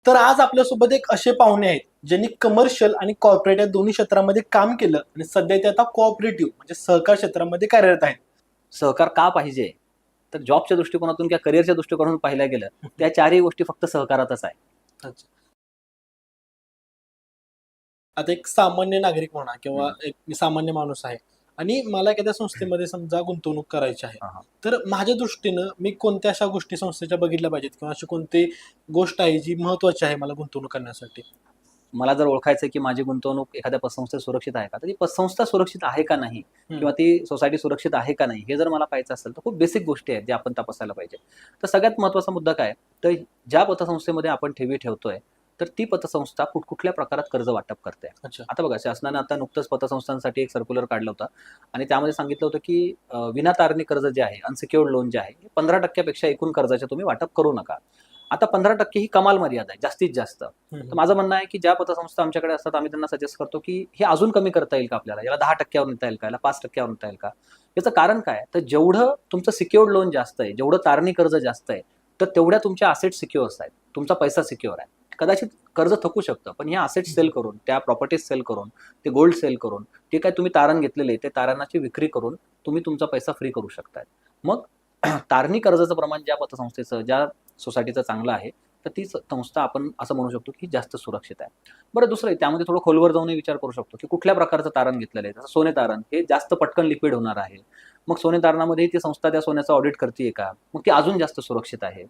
तर आज आपल्यासोबत एक असे पाहुणे आहेत ज्यांनी कमर्शियल आणि कॉर्पोरेट या दोन्ही क्षेत्रामध्ये काम केलं आणि सध्या ते आता कोऑपरेटिव्ह म्हणजे सहकार क्षेत्रामध्ये कार्यरत आहेत. सहकार का पाहिजे? तर जॉबच्या दृष्टिकोनातून किंवा करिअरच्या दृष्टिकोनातून पाहिल्या गेलं, त्या चारही गोष्टी फक्त सहकारातच आहे. अच्छा. आता एक सामान्य नागरिक म्हणा किंवा हम्म. एक मी सामान्य माणूस आहे आणि मला एखाद्या संस्थेमध्ये समजा गुंतवणूक करायची आहे. हा, हा. तर माझ्या दृष्टीनं मी कोणत्या अशा गोष्टी संस्थेच्या बघितल्या पाहिजेत किंवा अशी कोणती गोष्ट आहे जी महत्वाची आहे मला गुंतवणूक करण्यासाठी? मला जर ओळखायचं की माझी गुंतवणूक एखाद्या पतसंस्थेत सुरक्षित आहे का, तर ती पतसंस्था सुरक्षित आहे का नाही, किंवा ती सोसायटी सुरक्षित आहे का नाही, हे जर मला पाहायचं असेल तर खूप बेसिक गोष्टी आहेत ज्या आपण तपासायला पाहिजे. तर सगळ्यात महत्त्वाचा मुद्दा काय, तर ज्या पतसंस्थेमध्ये आपण ठेवी ठेवतोय, तर ती पतसंस्था कुठकुठल्या प्रकारात कर्ज वाटप करते. अच्छा. आता बघा, शासनानं आता नुकतंच पतसंस्थांसाठी एक सर्क्युलर काढलं होतं आणि त्यामध्ये सांगितलं होतं की विनातारणी कर्ज जे आहे, अनसिक्युअर्ड लोन जे आहे, 15% एकूण कर्जाचे तुम्ही वाटप करू नका. आता 15% ही कमाल मर्यादा आहे, जास्तीत जास्त. तर माझं म्हणणं आहे की ज्या पतसंस्था आमच्याकडे असतात, आम्ही त्यांना सजेस्ट करतो की हे अजून कमी करता येईल का आपल्याला, याला 10%वर नेता येईल का, याला 5%वर नेता येईल का. याचं कारण काय, तर जेवढं तुमचं सिक्युअर्ड लोन जास्त आहे, जेवढं तारणी कर्ज जास्त आहे, तर तेवढ्या तुमच्या असेट सिक्युअर आहेत, तुमचा पैसा सिक्युअर आहे. कदाचित कर्ज थकू शकतं, पण हे असेट सेल करून, त्या प्रॉपर्टीज सेल करून, ते गोल्ड सेल करून, ते काय तुम्ही तारण घेतलेले ते तारणाची विक्री करून तुम्ही तुमचा पैसा फ्री करू शकताय. मग तारणी कर्जाचं प्रमाण ज्या पतसंस्थेचं, ज्या सोसायटीचं चांगलं आहे, तर ती संस्था आपण असं म्हणू शकतो की जास्त सुरक्षित आहे. बरं, दुसरं त्यामध्ये थोडं खोलवर जाऊनही विचार करू शकतो की कुठल्या प्रकारचं तारण घेतलेलं आहे. जसं सोने तारण हे जास्त पटकन लिक्विड होणार आहे. मग सोने तारणामध्ये ती संस्था त्या सोन्याचं ऑडिट करते का, मग ती अजून जास्त सुरक्षित आहे.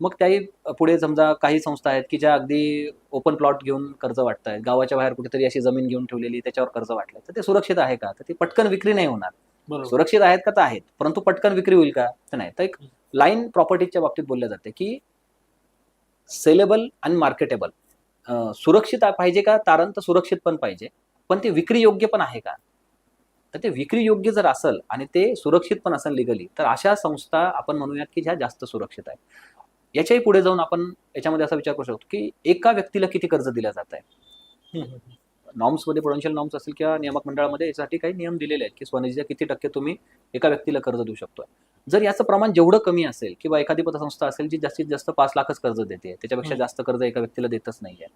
मग त्याही पुढे समजा काही संस्था आहेत की ज्या अगदी ओपन प्लॉट घेऊन कर्ज वाटतायत, गावाच्या बाहेर कुठेतरी अशी जमीन घेऊन ठेवलेली, त्याच्यावर कर्ज वाटलंय, तर ते सुरक्षित आहे का, तर ती पटकन विक्री नाही होणार. बरोबर. सुरक्षित आहेत का, तर आहेत, परंतु पटकन विक्री होईल का, तर नाही. तर एक लाईन प्रॉपर्टीच्या बाबतीत बोलल्या जाते की सेलेबल आणि मार्केटेबल. सुरक्षित पाहिजे का तारण, तर सुरक्षित पण पाहिजे, पण ते विक्री योग्य पण आहे का. तर ते विक्री योग्य जर असेल आणि ते सुरक्षित पण असेल लिगली, तर अशा संस्था आपण म्हणूयात की ज्या जास्त सुरक्षित आहेत. याच्याही पुढे जाऊन आपण याच्यामध्ये असा विचार करू शकतो की एका व्यक्तीला किती कर्ज दिलं जात आहे. नॉर्म्समध्ये, प्रुडेन्शियल नॉर्म्स असेल किंवा नियामक मंडळामध्ये यासाठी काही नियम दिलेले आहेत की स्वनिधीच्या किती टक्के तुम्ही एका व्यक्तीला कर्ज देऊ शकतोय. जर याचं प्रमाण जेवढं कमी असेल, किंवा एखादी पतसंस्था असेल जी जास्तीत जास्त 5 लाखच कर्ज देते, त्याच्यापेक्षा जास्त कर्ज एका व्यक्तीला देतच नाहीये,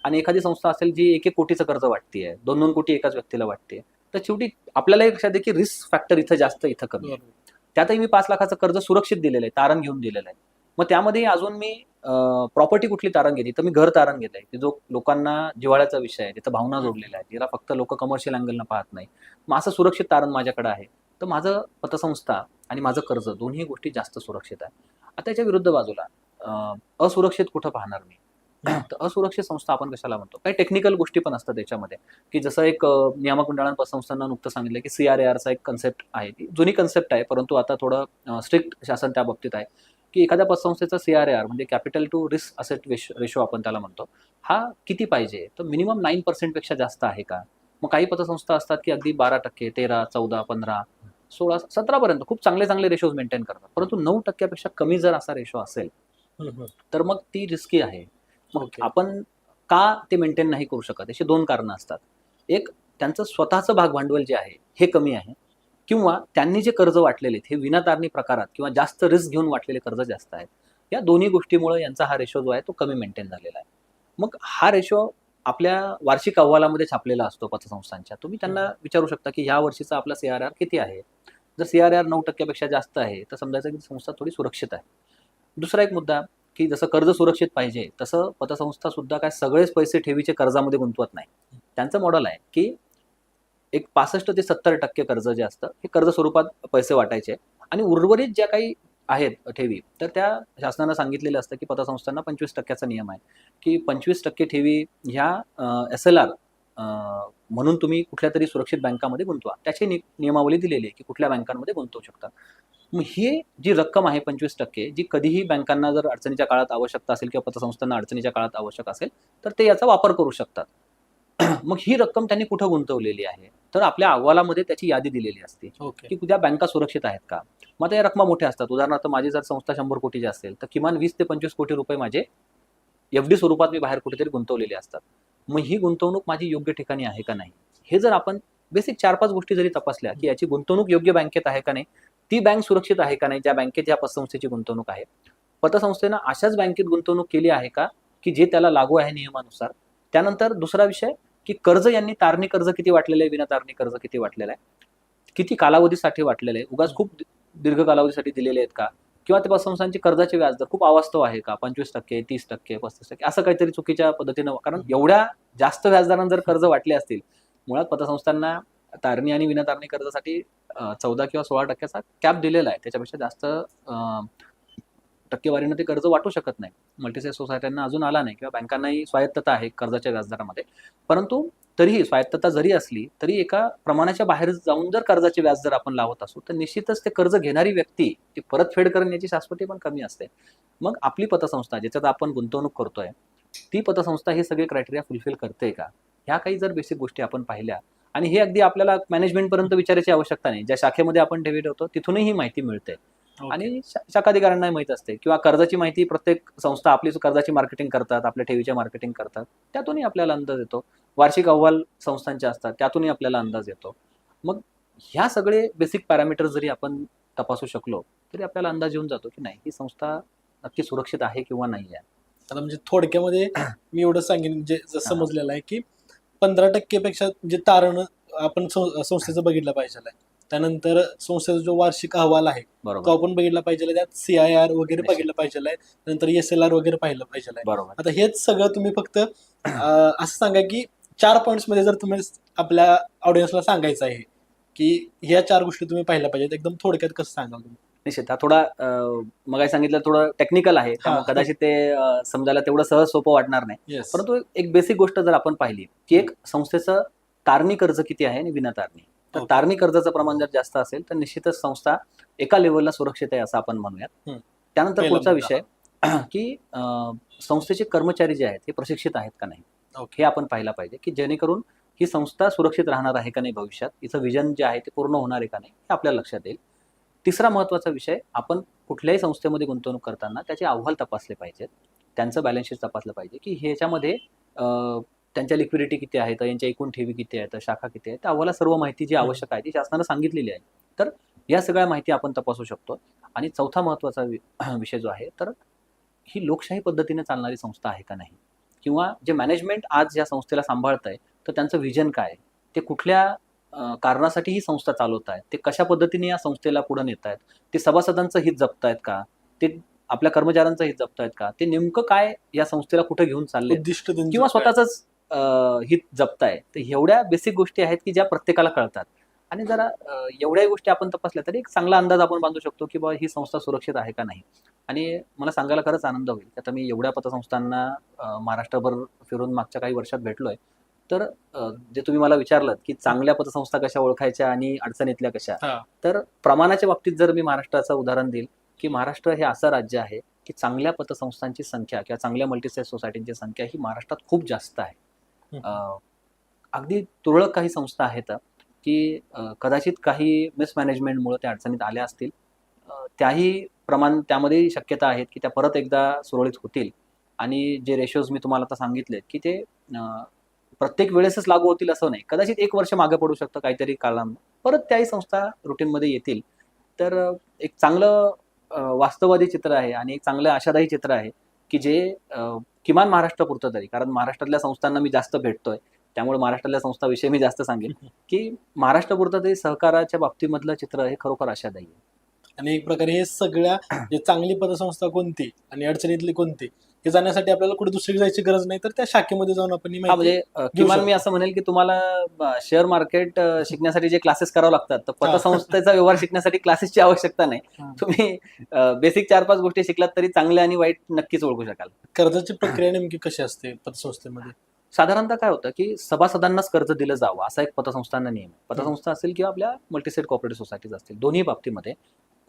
आणि एखादी संस्था असेल जी 1-1 कोटीचं कर्ज वाटतेय, 2-2 कोटी एकाच व्यक्तीला वाटते, तर शेवटी आपल्याला एक लक्षात आहे की रिस्क फॅक्टर इथं जास्त, इथं कमी आहे. त्यातही मी 5 लाखाचं कर्ज सुरक्षित दिलेलं आहे, तारण घेऊन दिलेलं आहे. मग त्यामध्ये अजून मी प्रॉपर्टी कुठली तारण घेतली, तर मी घर तारण घेतलंय, की जो लोकांना जिव्हाळ्याचा विषय आहे, तिथं भावना जोडलेला आहे, तिला फक्त लोक कमर्शियल अँगलनं पाहत नाही. मग असं सुरक्षित तारण माझ्याकडे आहे, तर माझं पतसंस्था आणि माझं कर्ज दोन्ही गोष्टी जास्त सुरक्षित आहे. आता याच्या विरुद्ध बाजूला असुरक्षित कुठं पाहणार मी, तर असुरक्षित संस्था आपण कशाला म्हणतो, काही टेक्निकल गोष्टी पण असतात त्याच्यामध्ये, की जसं एक नियामक मंडळानं पतसंस्थांना नुकतं सांगितलं की CRARचा एक कन्सेप्ट आहे, ती जुनी कन्सेप्ट आहे, परंतु आता थोडं स्ट्रिक्ट शासन त्या बाबतीत आहे, की एखाद्या पतसंस्थेचा CRAR म्हणजे capital to risk asset ratio आपण त्याला म्हणतो, हा किती पाहिजे, तर मिनिमम 9% पेक्षा जास्त आहे का. मग काही पतसंस्था असतात की अगदी 12%, 13, 14, 15, 16, 17 पर्यंत खूप चांगले चांगले रेशोज मेंटेन करतात, परंतु 9% कमी जर असा रेशो असेल, तर मग ती रिस्की आहे. मग आपण का ते मेंटेन नाही करू शकत, याची 2 कारणं असतात. एक, त्यांचं स्वतःचं भाग भांडवल जे आहे हे कमी आहे, किंवा त्यांनी जे कर्ज वाटलेले हे विनातारणी प्रकारात किंवा जास्त रिस्क घेऊन वाटलेले कर्ज जास्त आहेत. या दोन्ही गोष्टीमुळे यांचा हा रेशो जो आहे तो कमी मेंटेन झालेला आहे. मग हा रेशो आपल्या वार्षिक अहवालामध्ये छापलेला असतो पतसंस्थांच्या. तुम्ही त्यांना विचारू शकता की ह्या वर्षीचा आपला CRR किती आहे. जर CRR 9% पेक्षा जास्त आहे, तर समजायचं की संस्था थोडी सुरक्षित आहे. दुसरा एक मुद्दा, की जसं कर्ज सुरक्षित पाहिजे, तसं पतसंस्था सुद्धा काय सगळेच पैसे ठेवीचे कर्जामध्ये गुंतवत नाही. त्यांचं मॉडेल आहे की एक 65 ते 70% कर्ज जे असतं हे कर्ज स्वरूपात पैसे वाटायचे, आणि उर्वरित ज्या काही आहेत ठेवी, तर त्या शासनानं सांगितलेलं असतं की पतसंस्थांना 25%चा नियम आहे, की 25% ठेवी ह्या SLR म्हणून तुम्ही कुठल्या तरी सुरक्षित बँकामध्ये गुंतवा. त्याची नियमावली दिलेली आहे की कुठल्या बँकांमध्ये गुंतवू शकता. मग ही जी रक्कम आहे 25%, जी कधीही बँकांना जर अडचणीच्या काळात आवश्यकता असेल किंवा पतसंस्थांना अडचणीच्या काळात आवश्यक असेल, तर ते याचा वापर करू शकतात. मग ही रक्कम त्यांनी कुठं गुंतवलेली आहे, तर आपल्या अहवालामध्ये त्याची यादी दिलेली असते की त्या बँका सुरक्षित आहेत का. मग त्या रक्कमा मोठ्या असतात. उदाहरणार्थ माझी जर संस्था 100 कोटीची असेल, तर किमान 20 ते 25 कोटी रुपये माझे FD स्वरूपात मी बाहेर कुठेतरी गुंतवलेले असतात. मग ही गुंतवणूक माझी योग्य ठिकाणी आहे का नाही, हे जर आपण बेसिक 4-5 गोष्टी जरी तपासल्या, की याची गुंतवणूक योग्य बँकेत आहे का नाही, ती बँक सुरक्षित आहे का नाही ज्या बँकेत या पतसंस्थेची गुंतवणूक आहे, पतसंस्थेनं अशाच बँकेत गुंतवणूक केली आहे का, की जे त्याला लागू आहे नियमानुसार. त्यानंतर दुसरा विषय की कर्ज यांनी तारणी कर्ज किती वाटलेलं आहे, विना तारणी कर्ज किती वाटलेलं आहे, किती कालावधीसाठी वाटलेलं आहे, उगाच खूप दीर्घ कालावधीसाठी दिलेले आहेत का, किंवा त्या पतसंस्थांची कर्जाचे व्याजदर खूप अवास्तव आहे का, 25%, 30%, 35%, असं काहीतरी चुकीच्या पद्धतीनं. कारण एवढ्या जास्त व्याजदरांना जर कर्ज वाटले असतील, मुळात पतसंस्थांना तारणी आणि विनातारणी कर्जासाठी 14 किंवा 16% कॅप दिलेला आहे. त्याच्यापेक्षा जास्त टक्केवारीनं ते कर्ज वाटू शकत नाही. मल्टीसेट सोसायट्यांना अजून आला नाही, किंवा बँकांनाही स्वायत्तता आहे कर्जाच्या व्याजदरामध्ये. परंतु तरीही स्वायत्तता जरी असली तरी एका प्रमाणाच्या बाहेर जाऊन जर कर्जाचे व्याज जर आपण लावत असू, तर निश्चितच ते कर्ज घेणारी व्यक्ती ती परतफेड करण्याची शाश्वती पण कमी असते. मग आपली पतसंस्था ज्याच्यात आपण गुंतवणूक करतोय, ती पतसंस्था हे सगळे क्रायटेरिया फुलफिल करते का, ह्या काही जर बेसिक गोष्टी आपण पाहिल्या, आणि हे अगदी आपल्याला मॅनेजमेंटपर्यंत विचारायची आवश्यकता नाही. ज्या शाखेमध्ये आपण ठेवी ठेवतो तिथूनही ही माहिती मिळते. आणि शाखाधिकाऱ्यांना माहित असते, किंवा कर्जाची माहिती प्रत्येक संस्था आपली कर्जाची मार्केटिंग करतात, आपल्या ठेवीच्या मार्केटिंग करतात, त्यातूनही आपल्याला अंदाज येतो. वार्षिक अहवाल संस्थांचे असतात, त्यातूनही आपल्याला अंदाज येतो. मग ह्या सगळे बेसिक पॅरामीटर जरी आपण तपासू शकलो तरी आपल्याला अंदाज येऊन जातो की नाही, ही संस्था नक्की सुरक्षित आहे किंवा नाही आहे. आता म्हणजे थोडक्यामध्ये मी एवढं सांगेन, म्हणजे जसं समजलेलं आहे की 15% पेक्षा जे तारण आपण संस्थेचं बघितलं पाहिजे. त्यानंतर संस्थेचा जो वार्षिक अहवाल आहे तो बरोबर आपण बघितला पाहिजे, त्यात CIR वगैरे निश्चित. बघितलं पाहिजे, नंतर SLR वगैरे पाहिलं पाहिजे. बरोबर. आता हेच सगळं तुम्ही फक्त असं सांगा की 4 पॉईंट्स मध्ये जर तुम्ही आपल्या ऑडियन्सला सांगायचं आहे की ह्या 4 गोष्टी तुम्ही पाहिल्या पाहिजेत, एकदम थोडक्यात कसं सांगाल तुम्ही? निश्चित. हा थोडा मग सांगितलं थोडं टेक्निकल आहे, त्यामुळे कदाचित ते समजायला तेवढं सहज सोपं वाटणार नाही. येस. परंतु एक बेसिक गोष्ट जर आपण पाहिली की एक संस्थेचं तारणी कर्ज किती आहे आणि विनातारणी, तर Okay. तारणी कर्जाचं प्रमाण जर जास्त असेल तर निश्चितच संस्था एका लेवलला सुरक्षित आहे असं आपण म्हणूयात. त्यानंतर पहिला पुढचा मुद्दा. विषय की संस्थेचे कर्मचारी जे आहेत हे प्रशिक्षित आहेत का नाही, ओके. हे आपण पाहायला पाहिजे, की जेणेकरून ही संस्था सुरक्षित राहणार आहे का नाही भविष्यात, हिचं विजन जे आहे ते पूर्ण होणार आहे का नाही, हे आपल्याला लक्षात येईल. तिसरा महत्त्वाचा विषय, आपण कुठल्याही संस्थेमध्ये गुंतवणूक करताना त्याचे अहवाल तपासले पाहिजेत, त्यांचं बॅलन्स शीट तपासलं पाहिजे की ह्याच्यामध्ये त्यांच्या लिक्विडिटी किती आहे, तर यांच्या एकूण ठेवी किती आहेत, शाखा किती आहेत, त्या अहवाला सर्व माहिती जी आवश्यक आहे ती शासनानं सांगितलेली आहे. तर या सगळ्या माहिती आपण तपासू शकतो. आणि चौथा महत्त्वाचा विषय जो आहे, तर ही लोकशाही पद्धतीने चालणारी संस्था आहे का नाही, किंवा जे मॅनेजमेंट आज या संस्थेला सांभाळत आहे तर त्यांचं विजन काय आहे, ते कुठल्या कारणासाठी ही संस्था चालवत आहेत, ते कशा पद्धतीने या संस्थेला पुढे नेत आहेत, ते सभासदांचं हित जपतायत का, ते आपल्या कर्मचाऱ्यांचं हित जपतायत का, ते नेमकं काय या संस्थेला कुठे घेऊन चालले, उद्दिष्ट त्यांचं किंवा काय? स्वतःच हित जपताय. तर एवढ्या बेसिक गोष्टी आहेत की ज्या प्रत्येकाला कळतात. आणि जरा एवढ्या गोष्टी आपण तपासल्या तरी एक चांगला अंदाज आपण बांधू शकतो की बाबा ही संस्था सुरक्षित आहे का नाही. आणि मला सांगायला खरंच आनंद होईल की आता मी एवढ्या पतसंस्थांना महाराष्ट्रभर फिरून मागच्या काही वर्षात भेटलोय, तर जे तुम्ही मला विचारलं की चांगल्या पतसंस्था कशा ओळखायच्या आणि अडचणीतल्या कशा, हा. तर प्रमाणाच्या बाबतीत जर मी महाराष्ट्राचं उदाहरण देईल की महाराष्ट्र हे असं राज्य आहे की चांगल्या पतसंस्थांची संख्या किंवा चांगल्या मल्टीसेट सोसायटींची संख्या ही महाराष्ट्रात खूप जास्त आहे. अगदी तुरळक काही संस्था आहेत की कदाचित काही मिसमॅनेजमेंटमुळे त्या अडचणीत आल्या असतील, त्याही प्रमाण त्यामध्ये शक्यता आहेत की त्या परत एकदा सुरळीत होतील. आणि जे रेशोज मी तुम्हाला आता सांगितलेत की ते प्रत्येक वेळेसच लागू होतील असं नाही, कदाचित 1 वर्ष मागे पडू शकतं काहीतरी कालांतर, परत त्याही संस्था रुटीनमध्ये येतील. तर एक चांगलं वास्तववादी चित्र आहे आणि एक चांगलं आशादायी चित्र आहे की जे किमान महाराष्ट्रापुरतं तरी, कारण महाराष्ट्रातल्या संस्थांना मी जास्त भेटतोय त्यामुळे महाराष्ट्रातल्या संस्थाविषयी मी जास्त सांगेन की महाराष्ट्रापुरतं तरी सहकाराच्या बाबतीमधलं चित्र हे खरोखर आशादायी आहे. आणि एक प्रकारे हे सगळ्या जे चांगली पतसंस्था कोणती आणि अडचणीतली कोणती हे जाण्यासाठी आपल्याला कुठे दुसरी जायची गरज नाही, तर त्या शाखेमध्ये जाऊन आपण ही हा, माहिती म्हणजे किमान मी असं म्हणेल की तुम्हाला शेअर मार्केट शिकण्यासाठी जे क्लासेस करावे लागतात, तर पतसंस्थेचा व्यवहार शिकण्यासाठी क्लासेसची आवश्यकता नाही. तुम्ही बेसिक 4-5 गोष्टी शिकलात तरी चांगले आणि वाईट नक्कीच ओळखू शकाल. कर्जाची प्रक्रिया नेमकी कशी असते पतसंस्थेमध्ये? साधारणतः काय होतं की सभासदांनाच कर्ज दिलं जावं असा एक पतसंस्थांना नियम आहे. पतसंस्था असेल किंवा आपल्या मल्टीसेट कोऑपरेटिव्ह सोसायटीज असतील, दोन्ही बाबतीमध्ये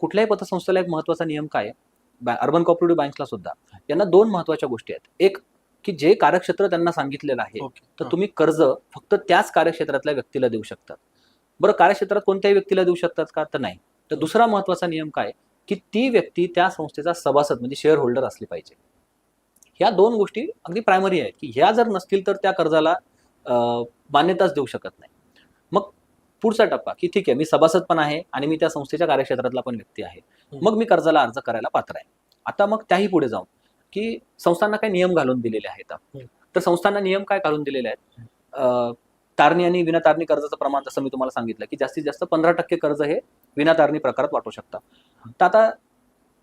कुठल्याही पतसंस्थेला एक महत्त्वाचा नियम काय आहे, अर्बन कोऑपरेटिव्ह बँक्सला सुद्धा यांना 2 महत्त्वाच्या गोष्टी आहेत. एक की जे कार्यक्षेत्र त्यांना सांगितलेलं आहे, ओके. तर तुम्ही कर्ज फक्त त्याच कार्यक्षेत्रातल्या व्यक्तीला देऊ शकतात. बरं, कार्यक्षेत्रात कोणत्याही व्यक्तीला देऊ शकतात का, तर नाही. तर दुसरा महत्त्वाचा नियम काय की ती व्यक्ती त्या संस्थेचा सभासद म्हणजे शेअर होल्डर असली पाहिजे. ह्या 2 गोष्टी अगदी प्रायमरी आहेत की ह्या जर नसतील तर त्या कर्जाला मान्यताच देऊ शकत नाही. मग पुढचा टप्पा की ठीक आहे, मी सभासद पण आहे आणि मी त्या संस्थेच्या कार्यक्षेत्रातला पण व्यक्ती आहे, मग मी कर्जाला अर्ज करायला पात्र आहे. आता मग त्याही पुढे जाऊन की संस्थांना काही नियम घालून दिलेले आहेत. तर संस्थांना नियम काय घालून दिलेले आहेत? तारणी आणि विनातारणी कर्जाचं प्रमाण जसं मी तुम्हाला सांगितलं की जास्तीत जास्त 15% कर्ज हे विनातारणी प्रकारात वाटू शकतं. तर आता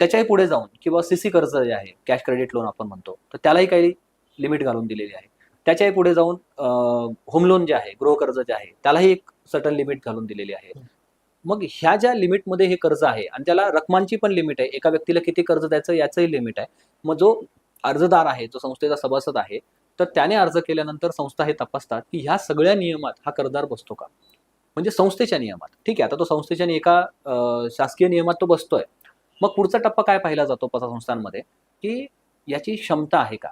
त्याच्याही पुढे जाऊन किंवा सीसी कर्ज जे आहे, कॅश क्रेडिट लोन आपण म्हणतो, तर त्यालाही काही लिमिट घालून दिलेली आहे. त्याच्याही पुढे जाऊन होम लोन जे आहे, गृह कर्ज जे आहे, त्यालाही एक सर्टन लिमिट घालून दिलेली आहे. मग ह्या ज्या लिमिटमध्ये हे कर्ज आहे आणि त्याला रकमांची पण लिमिट आहे, एका व्यक्तीला किती कर्ज द्यायचं याचंही लिमिट आहे. मग जो अर्जदार आहे, जो संस्थेचा सभासद आहे, तर त्याने अर्ज केल्यानंतर संस्था हे तपासतात की ह्या सगळ्या नियमात हा कर्जदार बसतो का, म्हणजे संस्थेच्या नियमात. ठीक आहे, आता तो संस्थेच्या एका शासकीय नियमात तो बसतोय. मग पुढचा टप्पा काय पाहिला जातो पतसंस्थांमध्ये, की याची क्षमता आहे का.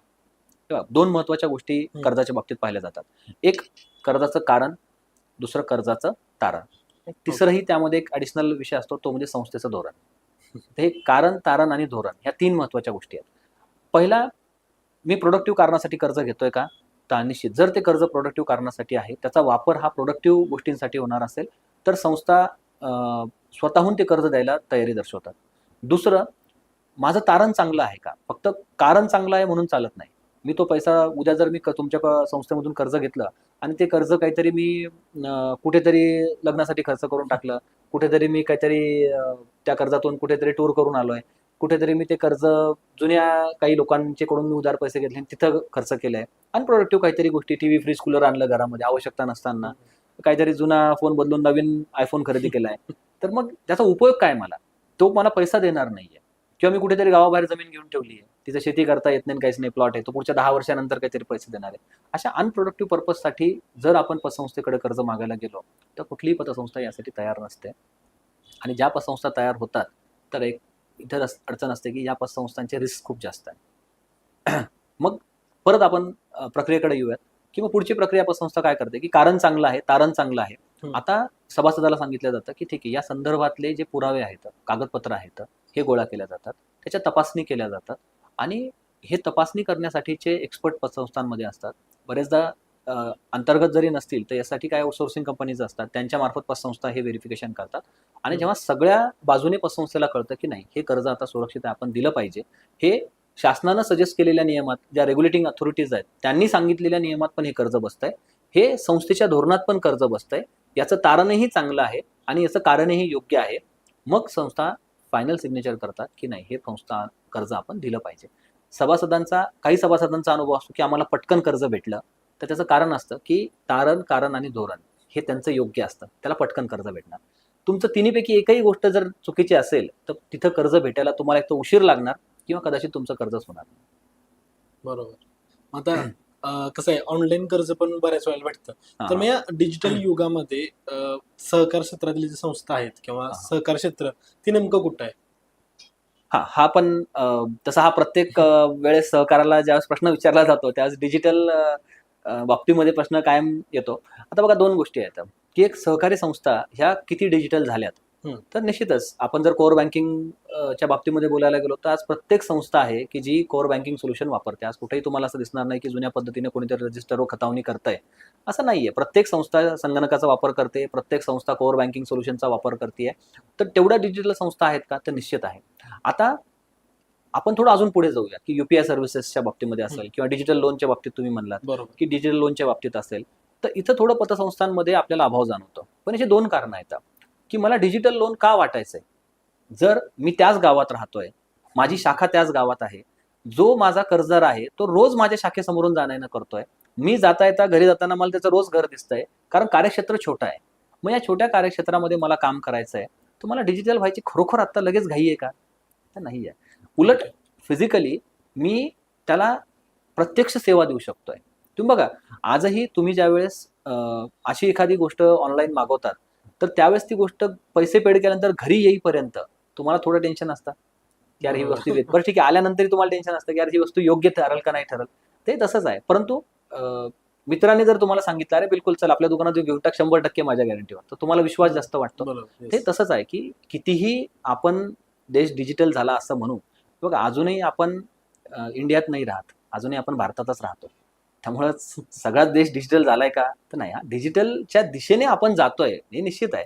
तेव्हा दोन महत्वाच्या गोष्टी कर्जाच्या बाबतीत पाहिल्या जातात. एक कर्जाचं कारण, दुसरं कर्जाचं तारण. तिसरंही त्यामध्ये एक ऍडिशनल विषय असतो, तो म्हणजे संस्थेचं धोरण. हे कारण, तारण आणि धोरण ह्या 3 महत्वाच्या गोष्टी आहेत. पहिला, मी प्रोडक्टिव्ह कारणासाठी कर्ज घेतोय का, तर निश्चित जर ते कर्ज प्रोडक्टिव्ह कारणासाठी आहे, त्याचा वापर हा प्रोडक्टिव्ह गोष्टींसाठी होणार असेल, तर संस्था स्वतःहून ते कर्ज द्यायला तयारी दर्शवतात. दुसरं, माझं तारण चांगलं आहे का. फक्त कारण चांगलं आहे म्हणून चालत नाही. मी तो पैसा उद्या जर मी तुमच्या संस्थेमधून कर्ज घेतलं आणि ते कर्ज काहीतरी मी कुठेतरी लग्नासाठी खर्च करून टाकलं, कुठेतरी मी काहीतरी त्या कर्जातून कुठेतरी टूर करून आलोय, कुठेतरी मी ते कर्ज जुन्या काही लोकांचे कडून मी उधार पैसे घेतले तिथं खर्च केलाय, अनप्रोडक्टिव्ह काहीतरी गोष्टी, टीव्ही, फ्रीज, कूलर आणलं घरामध्ये आवश्यकता नसताना, काहीतरी जुना फोन बदलून नवीन आयफोन खरेदी केलाय, तर मग त्याचा उपयोग काय मला, तो मला पैसा देणार नाहीये. किंवा मी कुठेतरी गावाबाहेर जमीन घेऊन ठेवली आहे, तिथं शेती करता येत नाही, काहीच नाही, प्लॉट आहे, तो पुढच्या 10 वर्षानंतर काहीतरी पैसे देणार आहे. अशा अनप्रोडक्टिव्ह पर्पजसाठी जर आपण पतसंस्थेकडे कर्ज मागायला गेलो तर कुठलीही पतसंस्था यासाठी तयार नसते. आणि ज्या पतसंस्था तयार होतात तर एक इथं अडचण असते की या पतसंस्थांचे रिस्क खूप जास्त आहे. मग परत आपण प्रक्रियेकडे येऊयात की मग पुढची प्रक्रिया पतसंस्था काय करते की कारण चांगलं आहे, तारण चांगलं आहे. आता सभासदाला सांगितलं जातं की ठीक आहे, या संदर्भातले जे पुरावे आहेत, कागदपत्र आहेत, हे गोळा केल्या जातात, त्याच्या तपासणी केल्या जातात आणि हे तपासणी करण्यासाठीचे एक्सपर्ट पतसंस्थांमध्ये असतात. बरेचदा अंतर्गत जरी नसतील तर यासाठी काय आउटसोर्सिंग कंपनीज असतात, त्यांच्या मार्फत पतसंस्था हे व्हेरिफिकेशन करतात. आणि जेव्हा सगळ्या बाजूने पतसंस्थेला कळतं की नाही हे कर्ज आता सुरक्षित आहे, आपण दिलं पाहिजे, हे शासनानं सजेस्ट केलेल्या नियमात, ज्या रेग्युलेटिंग अथॉरिटीज आहेत त्यांनी सांगितलेल्या नियमात पण हे कर्ज बसतंय, हे संस्थेच्या धोरणात पण कर्ज बसतंय, याचं तारणही चांगलं आहे आणि याचं कारणही योग्य आहे, मग संस्था फायनल सिग्नेचर करतात की नाही हे संस्था कर्ज आपण दिलं पाहिजे. काही सभासदांचा अनुभव असतो की आम्हाला पटकन कर्ज भेटलं, तर त्याचं कारण असतं की तारण, कारण आणि धोरण हे त्यांचं योग्य असतं, त्याला पटकन कर्ज भेटणार. तुमचं तिन्हीपैकी एकही गोष्ट जर चुकीची असेल तर तिथं कर्ज भेटायला तुम्हाला एक तर उशीर लागणार किंवा कदाचित तुमचं कर्जच होणार नाही. बरोबर. आता कसं आहे, ऑनलाईन कर्ज पण बऱ्याच वेळेला भेटतं. तर मग या डिजिटल युगामध्ये सहकार क्षेत्रातली जी संस्था आहेत किंवा सहकार क्षेत्र ती नेमकं कुठं आहे? हा पण तसा हा प्रत्येक वेळेस सहकाराला ज्यावेळेस प्रश्न विचारला जातो त्यावेळेस डिजिटल बाबतीमध्ये प्रश्न कायम येतो. आता बघा 2 गोष्टी आहेत की एक सहकारी संस्था ह्या किती डिजिटल झाल्यात. तर निश्चितच आपण जर कोर बँकिंग च्या बाबतीमध्ये बोलायला गेलो तर आज प्रत्येक संस्था आहे की जी कोर बँकिंग सोल्युशन वापरते. आज कुठेही तुम्हाला असं दिसणार नाही की जुन्या पद्धतीने कोणीतरी रजिस्टरवर खतावणी करताय, असं नाहीये. प्रत्येक संस्था संगणकाचा वापर करते, प्रत्येक संस्था कोर बँकिंग सोल्युशनचा वापर करते. तर तेवढ्या डिजिटल संस्था आहेत का, तर निश्चित आहे. आता आपण थोडं अजून पुढे जाऊया की युपीआय सर्व्हिसेसच्या बाबतीमध्ये असेल किंवा डिजिटल लोनच्या बाबतीत तुम्ही म्हणलात की डिजिटल लोनच्या बाबतीत असेल, तर इथं थोडं पतसंस्थांमध्ये आपल्याला अभाव जाणवतो. पण याची 2 कारणं आहेत की मला डिजिटल लोन का वाटायचंय. जर मी त्याच गावात राहतोय, माझी शाखा त्याच गावात आहे, जो माझा कर्जदार आहे तो रोज माझ्या शाखेसमोरून जाणं करतोय, मी जाता येता घरी जाताना मला त्याचं रोज घर दिसतंय, कारण कार्यक्षेत्र छोटं आहे. मग या छोट्या कार्यक्षेत्रामध्ये मला काम करायचंय, तर मला डिजिटल व्हायची खरोखर आता लगेच घाई आहे का, तर नाही आहे. उलट फिजिकली मी त्याला प्रत्यक्ष सेवा देऊ शकतोय. तुम्ही बघा, आजही तुम्ही ज्यावेळेस अशी एखादी गोष्ट ऑनलाईन मागवतात तर त्यावेळेस ती गोष्ट पैसे पेड केल्यानंतर घरी येईपर्यंत तुम्हाला थोडं टेन्शन असतं की यार ही वस्तू बरं ठीक आहे, आल्यानंतरही तुम्हाला टेन्शन असतं की यार ही वस्तू योग्य ठरेल का नाही ठरेल. ते तसंच आहे. परंतु मित्रांनी जर तुम्हाला सांगितलं अरे बिलकुल चल आपल्या दुकानात घेऊन टाक 100% माझ्या गॅरंटीवर, तर तुम्हाला विश्वास जास्त वाटतो. ते तसंच आहे की कितीही आपण देश डिजिटल झाला असं म्हणू, बघा अजूनही आपण इंडियात नाही राहत, अजूनही आपण भारतातच राहतो. त्यामुळं सगळाच देश डिजिटल झालाय का, तर नाही. डिजिटलच्या दिशेने आपण जातोय हे निश्चित आहे.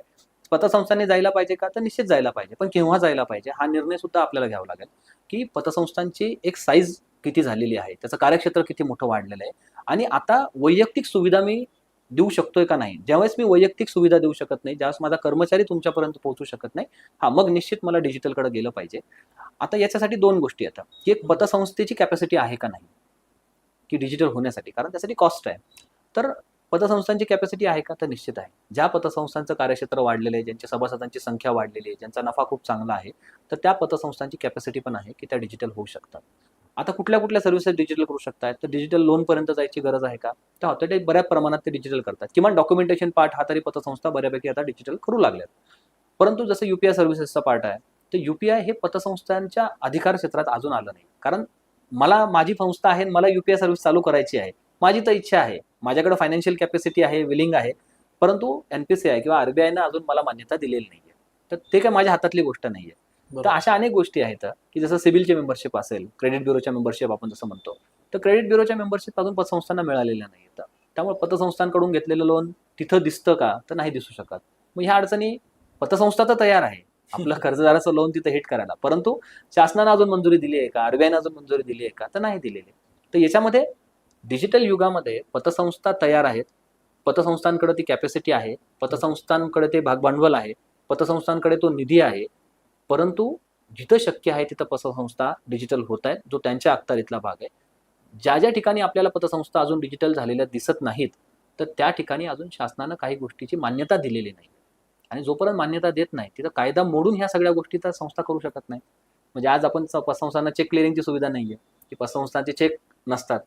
पतसंस्थांनी जायला पाहिजे का, तर निश्चित जायला पाहिजे. पण केव्हा जायला पाहिजे हा निर्णय सुद्धा आपल्याला घ्यावा लागेल की पतसंस्थांची एक साईज किती झालेली आहे, त्याचं कार्यक्षेत्र किती मोठं वाढलेलं आहे, आणि आता वैयक्तिक सुविधा मी देऊ शकतोय का नाही. ज्यावेळेस मी वैयक्तिक सुविधा देऊ शकत नाही, ज्यावेळेस माझा कर्मचारी तुमच्यापर्यंत पोहोचू शकत नाही, मग निश्चित मला डिजिटलकडे गेलं पाहिजे. आता याच्यासाठी 2 गोष्टी येतात, की एक पतसंस्थेची कॅपॅसिटी आहे का नाही, की डिजिटल होण्यासाठी, कारण त्यासाठी कॉस्ट आहे. तर पतसंस्थांची कॅपॅसिटी आहे का, तर निश्चित आहे. ज्या पतसंस्थांचं कार्यक्षेत्र वाढलेलं आहे, ज्यांच्या सभासदांची संख्या वाढलेली आहे, ज्यांचा नफा खूप चांगला आहे, तर त्या पतसंस्थांची कॅपॅसिटी पण आहे की त्या डिजिटल होऊ शकतात. आता कुठल्या कुठल्या सर्व्हिसेस डिजिटल करू शकतात, तर डिजिटल लोनपर्यंत जायची गरज आहे का, तर ते बऱ्याच प्रमाणात ते डिजिटल करतात. किमान डॉक्युमेंटेशन पार्ट हा तरी पतसंस्था बऱ्यापैकी आता डिजिटल करू लागल्यात. परंतु जसं UPI सर्व्हिसेसचा पार्ट आहे, तर UPI हे पतसंस्थांच्या अधिकार क्षेत्रात अजून आलं नाही. कारण माझी संस्था आहे, मला UPI सर्व्हिस चालू करायची आहे, माझी तर इच्छा आहे, माझ्याकडे फायनान्शियल कॅपॅसिटी आहे, विलिंग आहे, परंतु NPCI किंवा RBIनं अजून मला मान्यता दिलेली नाहीये. तर ते काय माझ्या हातातली गोष्ट नाहीये. तर अशा अनेक गोष्टी आहेत की जसं सिबिलचे मेंबरशिप असेल, क्रेडिट ब्युरोच्या मेंबरशिप आपण जसं म्हणतो, तर क्रेडिट ब्युरोच्या मेंबरशिप अजून पतसंस्थांना मिळालेल्या नाहीत. त्यामुळे पतसंस्थांकडून घेतलेलं लोन तिथं दिसतं का, तर नाही दिसू शकत. मग ह्या अडचणी, पतसंस्था तर तयार आहे आपलं कर्जदाराचं लोन तिथं हिट करायला, परंतु शासनानं अजून मंजुरी दिली आहे का, RBIनं अजून मंजुरी दिली आहे का, तर नाही दिलेली. तर याच्यामध्ये डिजिटल युगामध्ये पतसंस्था तयार आहेत, पतसंस्थांकडे ती कॅपॅसिटी आहे, पतसंस्थांकडे ते भागभांडवल आहे, पतसंस्थांकडे तो निधी आहे, परंतु जिथं शक्य आहे तिथं पतसंस्था डिजिटल होत आहेत, जो त्यांच्या अखत्यारीतला भाग आहे. ज्या ज्या ठिकाणी आपल्याला पतसंस्था अजून डिजिटल झालेल्या दिसत नाहीत, तर त्या ठिकाणी अजून शासनानं काही गोष्टीची मान्यता दिलेली नाही, आणि जोपर्यंत मान्यता देत नाही तिथं कायदा मोडून ह्या सगळ्या गोष्टी तर संस्था करू शकत नाही. म्हणजे आज आपण पतसंस्थांना चेक क्लिअरिंगची सुविधा नाहीये, की पतसंस्थांचे चेक नसतात.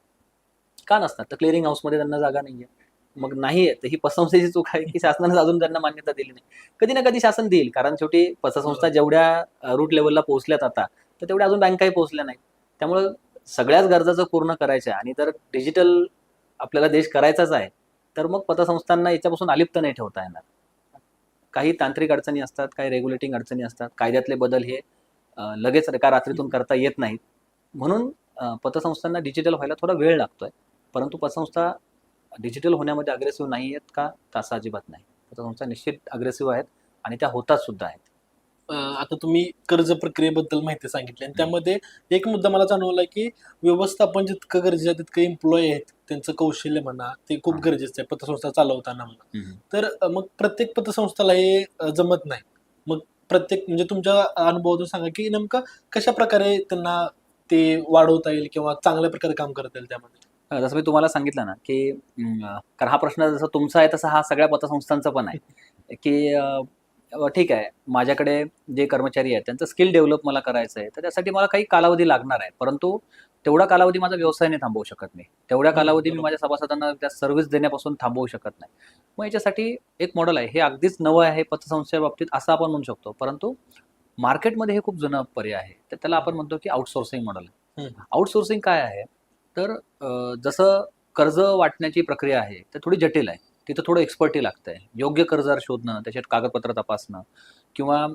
का नसतात, तर क्लिअरिंग हाऊसमध्ये त्यांना जागा नाहीये. मग नाहीये तर ही पतसंस्थेची चूक आहे की शासनाने अजून त्यांना मान्यता दिली नाही. कधी ना कधी शासन देईल, कारण शेवटी पतसंस्था जेवढ्या रूट लेवलला पोहोचल्यात आता, तर तेवढ्या अजून बँकाही पोहोचल्या नाहीत. त्यामुळं सगळ्याच गरजा जर पूर्ण करायच्या आणि तर डिजिटल आपल्याला देश करायचाच आहे, तर मग पतसंस्थांना याच्यापासून अलिप्त नाही ठेवता येणार. काही तांत्रिक अडचणी असतात, काही रेग्युलेटिंग अडचणी असतात, कायद्यातले बदल हे लगेच एका रात्रीतून करता येत नाहीत. म्हणून पतसंस्थांना डिजिटल व्हायला थोडा वेळ लागतोय, परंतु पतसंस्था डिजिटल होण्यामध्ये अग्रेसिव्ह नाही आहेत का, तसं अजिबात नाही. पतसंस्था निश्चित अग्रेसिव्ह आहेत आणि त्या होतात सुद्धा आहेत. आता तुम्ही कर्ज प्रक्रियेबद्दल माहिती सांगितली आणि त्यामध्ये एक मुद्दा मला जाणवला की व्यवस्थापन जितकं गरजेचं आहे तितकं एम्प्लॉई आहेत, त्यांचं कौशल्य म्हणा ते खूप गरजेचं आहे पतसंस्था चालवताना म्हणा. तर मग प्रत्येक पतसंस्थेला हे जमत नाही. मग प्रत्येक म्हणजे तुमच्या अनुभवातून सांगा की नेमकं कशा प्रकारे त्यांना ते वाढवता येईल किंवा चांगल्या प्रकारे काम करता येईल त्यामध्ये. जसं मी तुम्हाला सांगितलं ना, की कारण हा प्रश्न जसा तुमचा आहे तसा हा सगळ्या पतसंस्थांचा पण आहे, की ठीक आहे, माझ्याकडे जे कर्मचारी आहेत त्यांचं स्किल डेव्हलप मला करायचं आहे, तर त्यासाठी मला काही कालावधी लागणार आहे, परंतु तेवढा कालावधी माझा व्यवसाय नाही थांबवू शकत मी. तेवढ्या कालावधी मी माझ्या सभासदांना त्या सर्व्हिस देण्यापासून थांबवू शकत नाही. मग याच्यासाठी एक मॉडेल आहे, हे अगदीच नवं आहे पतसंस्थेच्या बाबतीत असं आपण म्हणू शकतो, परंतु मार्केटमध्ये हे खूप जुनं पर्याय आहे. तर त्याला आपण म्हणतो की आउटसोर्सिंग मॉडेल. आउटसोर्सिंग काय आहे, तर जसं कर्ज वाटण्याची प्रक्रिया आहे तर थोडी जटिल आहे. तिथं थोडं एक्सपर्टी लागतंय. योग्य कर्जदार शोधणं, त्याच्यात कागदपत्र तपासणं किंवा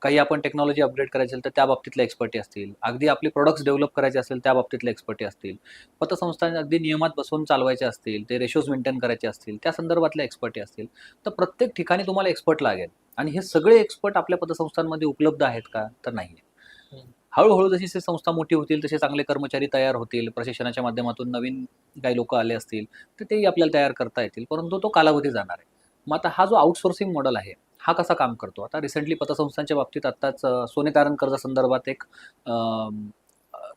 काही आपण टेक्नॉलॉजी अपग्रेड करायची असेल तर त्या बाबतीतल्या एक्सपर्टी असतील. अगदी आपली प्रॉडक्ट्स डेव्हलप करायचे असेल त्या बाबतीतल्या एक्सपर्टी असतील. पतसंस्थांनी अगदी नियमात बसवून चालवायचे असतील, ते रेशोज मेंटेन करायचे असतील, त्या संदर्भातल्या एक्सपर्टी असतील. तर प्रत्येक ठिकाणी तुम्हाला एक्सपर्ट लागेल आणि हे सगळे एक्सपर्ट आपल्या पतसंस्थांमध्ये उपलब्ध आहेत का, तर नाही. हळूहळू जशी संस्था मोठी होतील तसे चांगले कर्मचारी तयार होतील, प्रशिक्षणाच्या माध्यमातून नवीन काही लोक आले असतील तर तेही आपल्याला तयार करता येतील, परंतु तो कालावधी जाणार आहे. मग आता हा जो आउटसोर्सिंग मॉडेल आहे हा कसा काम करतो, आता रिसेंटली पतसंस्थांच्या बाबतीत आत्ताच सोने तारण कर्ज संदर्भात एक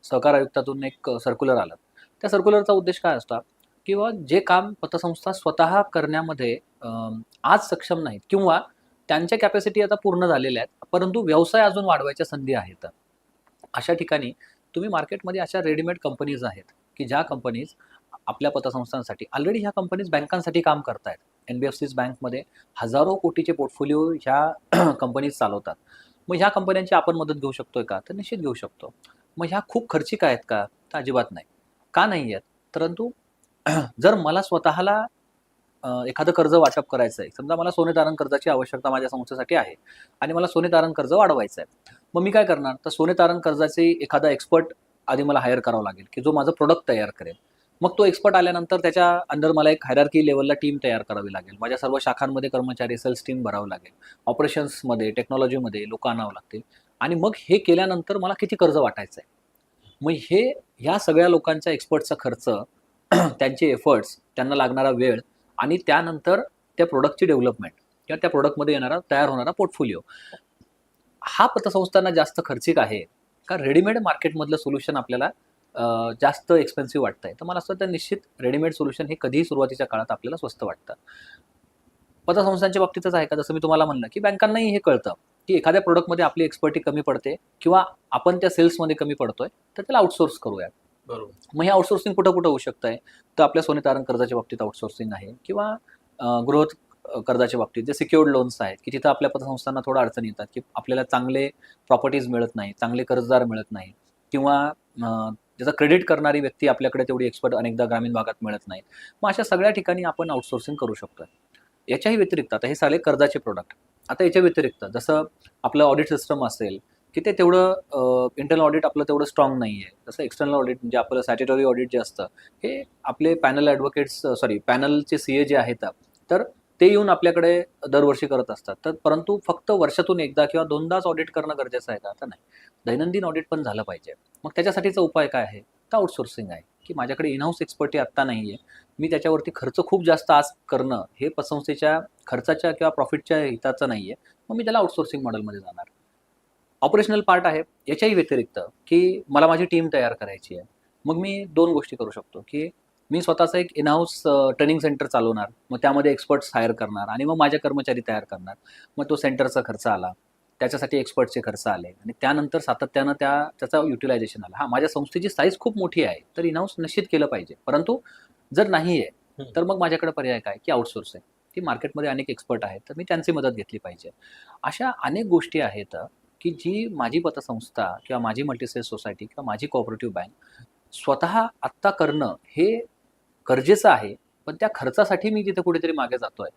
सहकार आयुक्तातून एक सर्क्युलर आलं. त्या सर्क्युलरचा उद्देश काय असता, किंवा जे काम पतसंस्था स्वतः करण्यामध्ये आज सक्षम नाहीत किंवा त्यांच्या कॅपॅसिटी आता पूर्ण झालेल्या आहेत, परंतु व्यवसाय अजून वाढवायच्या संधी आहेत, अशा ठिकाणी तुम्ही मार्केटमध्ये अशा रेडीमेड कंपनीज आहेत की ज्या कंपनीज आपल्या पतसंस्थांसाठी ऑलरेडी ह्या कंपनीज बँकांसाठी काम करतायत. NBFCs बँकमध्ये हजारो कोटीचे पोर्टफोलिओ ह्या कंपनीज चालवतात. मग ह्या कंपन्यांची आपण मदत घेऊ शकतोय का, तर निश्चित घेऊ शकतो. मग ह्या खूप खर्चिक आहेत का, तर अजिबात नाही. का नाही आहेत, परंतु जर मला स्वतःला एखादं कर्ज वाटप करायचं आहे, समजा मला सोने तारण कर्जाची आवश्यकता माझ्या संस्थेसाठी आहे आणि मला सोने तारण कर्ज वाढवायचं आहे, मग मी काय करणार, तर सोने तारण कर्जाचे एखादा एक्सपर्ट आधी मला हायर करावं लागेल की जो माझं प्रोडक्ट तयार करेल. मग तो एक्सपर्ट आल्यानंतर त्याच्या अंडर मला एक हायरार्की लेवलला टीम तयार करावी लागेल, माझ्या सर्व शाखांमध्ये कर्मचारी, सेल्स टीम भरावं लागेल, ऑपरेशन्समध्ये टेक्नॉलॉजीमध्ये लोक आणावं लागतील, आणि मग हे केल्यानंतर मला किती कर्ज वाटायचं आहे. मग ह्या सगळ्या लोकांच्या एक्सपर्टचा खर्च, त्यांचे एफर्ट्स, त्यांना लागणारा वेळ आणि त्यानंतर त्या प्रोडक्टची डेव्हलपमेंट किंवा त्या प्रोडक्टमध्ये येणारा तयार होणारा पोर्टफोलिओ, हा पतसंस्थांना जास्त खर्चिक आहे का रेडीमेड मार्केटमधलं सोल्युशन आपल्याला जास्त एक्सपेन्सिव्ह वाटतंय? तर मला असं वाटतं निश्चित रेडीमेड सोल्युशन हे कधीही सुरुवातीच्या काळात आपल्याला स्वस्त वाटतं. पतसंस्थांच्या बाबतीतच आहे का? जसं मी तुम्हाला म्हणलं की बँकांनाही हे कळतं की एखाद्या प्रोडक्टमध्ये आपली एक्सपर्टी कमी पडते किंवा आपण त्या सेल्समध्ये कमी पडतोय, तर त्याला आउटसोर्स करूया. बरोबर. मग हे आउटसोर्सिंग कुठं कुठं होऊ शकतंय? तर आपल्या सोने तारण कर्जाच्या बाबतीत आउटसोर्सिंग आहे किंवा गृह कर्जाच्या बाबतीत जे सिक्युअर्ड लोन्स आहेत की तिथं आपल्या पतसंस्थांना थोडं अडचणी येतात की आपल्याला चांगले प्रॉपर्टीज मिळत नाही, चांगले कर्जदार मिळत नाही किंवा ज्याचा क्रेडिट करणारी व्यक्ती आपल्याकडे तेवढी एक्सपर्ट अनेकदा ग्रामीण भागात मिळत नाही. मग अशा सगळ्या ठिकाणी आपण आउटसोर्सिंग करू शकतोय. याच्याही व्यतिरिक्त आता हे झाले कर्जाचे प्रोडक्ट. आता याच्या व्यतिरिक्त जसं आपलं ऑडिट सिस्टम असेल की ते तेवढं इंटरनल ऑडिट आपलं तेवढं स्ट्रॉंग नाही आहे. तसं एक्सटर्नल ऑडिट म्हणजे आपलं स्टॅट्युटरी ऑडिट जे असतं, हे आपले पॅनलचे सीए जे आहेत, तर ते येऊन आपल्याकडे दरवर्षी करत असतात. तर परंतु फक्त वर्षातून एकदा किंवा दोनदाच ऑडिट करणं गरजेचं आहे का? तर नाही. दैनंदिन ऑडिट पण झालं पाहिजे. मग त्याच्यासाठीचा उपाय काय आहे? तर आउटसोर्सिंग आहे की माझ्याकडे इनहाऊस एक्सपर्टी आत्ता नाही आहे. मी त्याच्यावरती खर्च खूप जास्त आज करणं हे पतसंस्थेच्या खर्चाच्या किंवा प्रॉफिटच्या हिताचं नाही आहे. मग मी त्याला आउटसोर्सिंग मॉडेलमध्ये जाणार. ऑपरेशनल पार्ट आहे. याच्याही व्यतिरिक्त की मला माझी टीम तयार करायची आहे. मग मी 2 गोष्टी करू शकतो की मी स्वतःचं एक इन-हाऊस ट्रेनिंग सेंटर चालवणार. मग त्यामध्ये एक्सपर्ट्स हायर करणार आणि मग माझे कर्मचारी तयार करणार. मग तो सेंटरचा खर्च आला. त्याच्यासाठी एक्सपर्टचे खर्च आले आणि त्यानंतर सातत्यानं त्याचा युटिलायझेशन आला. हां, माझ्या संस्थेची साईज खूप मोठी आहे, तर इन-हाऊस निश्चित केलं पाहिजे. परंतु जर नाही आहे, तर मग माझ्याकडे पर्याय काय? की आउटसोर्सिंग. की मार्केटमध्ये अनेक एक्सपर्ट आहेत, तर मी त्यांची मदत घेतली पाहिजे. अशा अनेक गोष्टी आहेत की जी माझी पतसंस्था किंवा माझी मल्टीसेल सोसायटी किंवा माझी कोऑपरेटिव्ह बँक स्वतः आत्ता करणं हे गरजेचं आहे. पण त्या खर्चासाठी मी तिथं कुठेतरी मागे जातोय.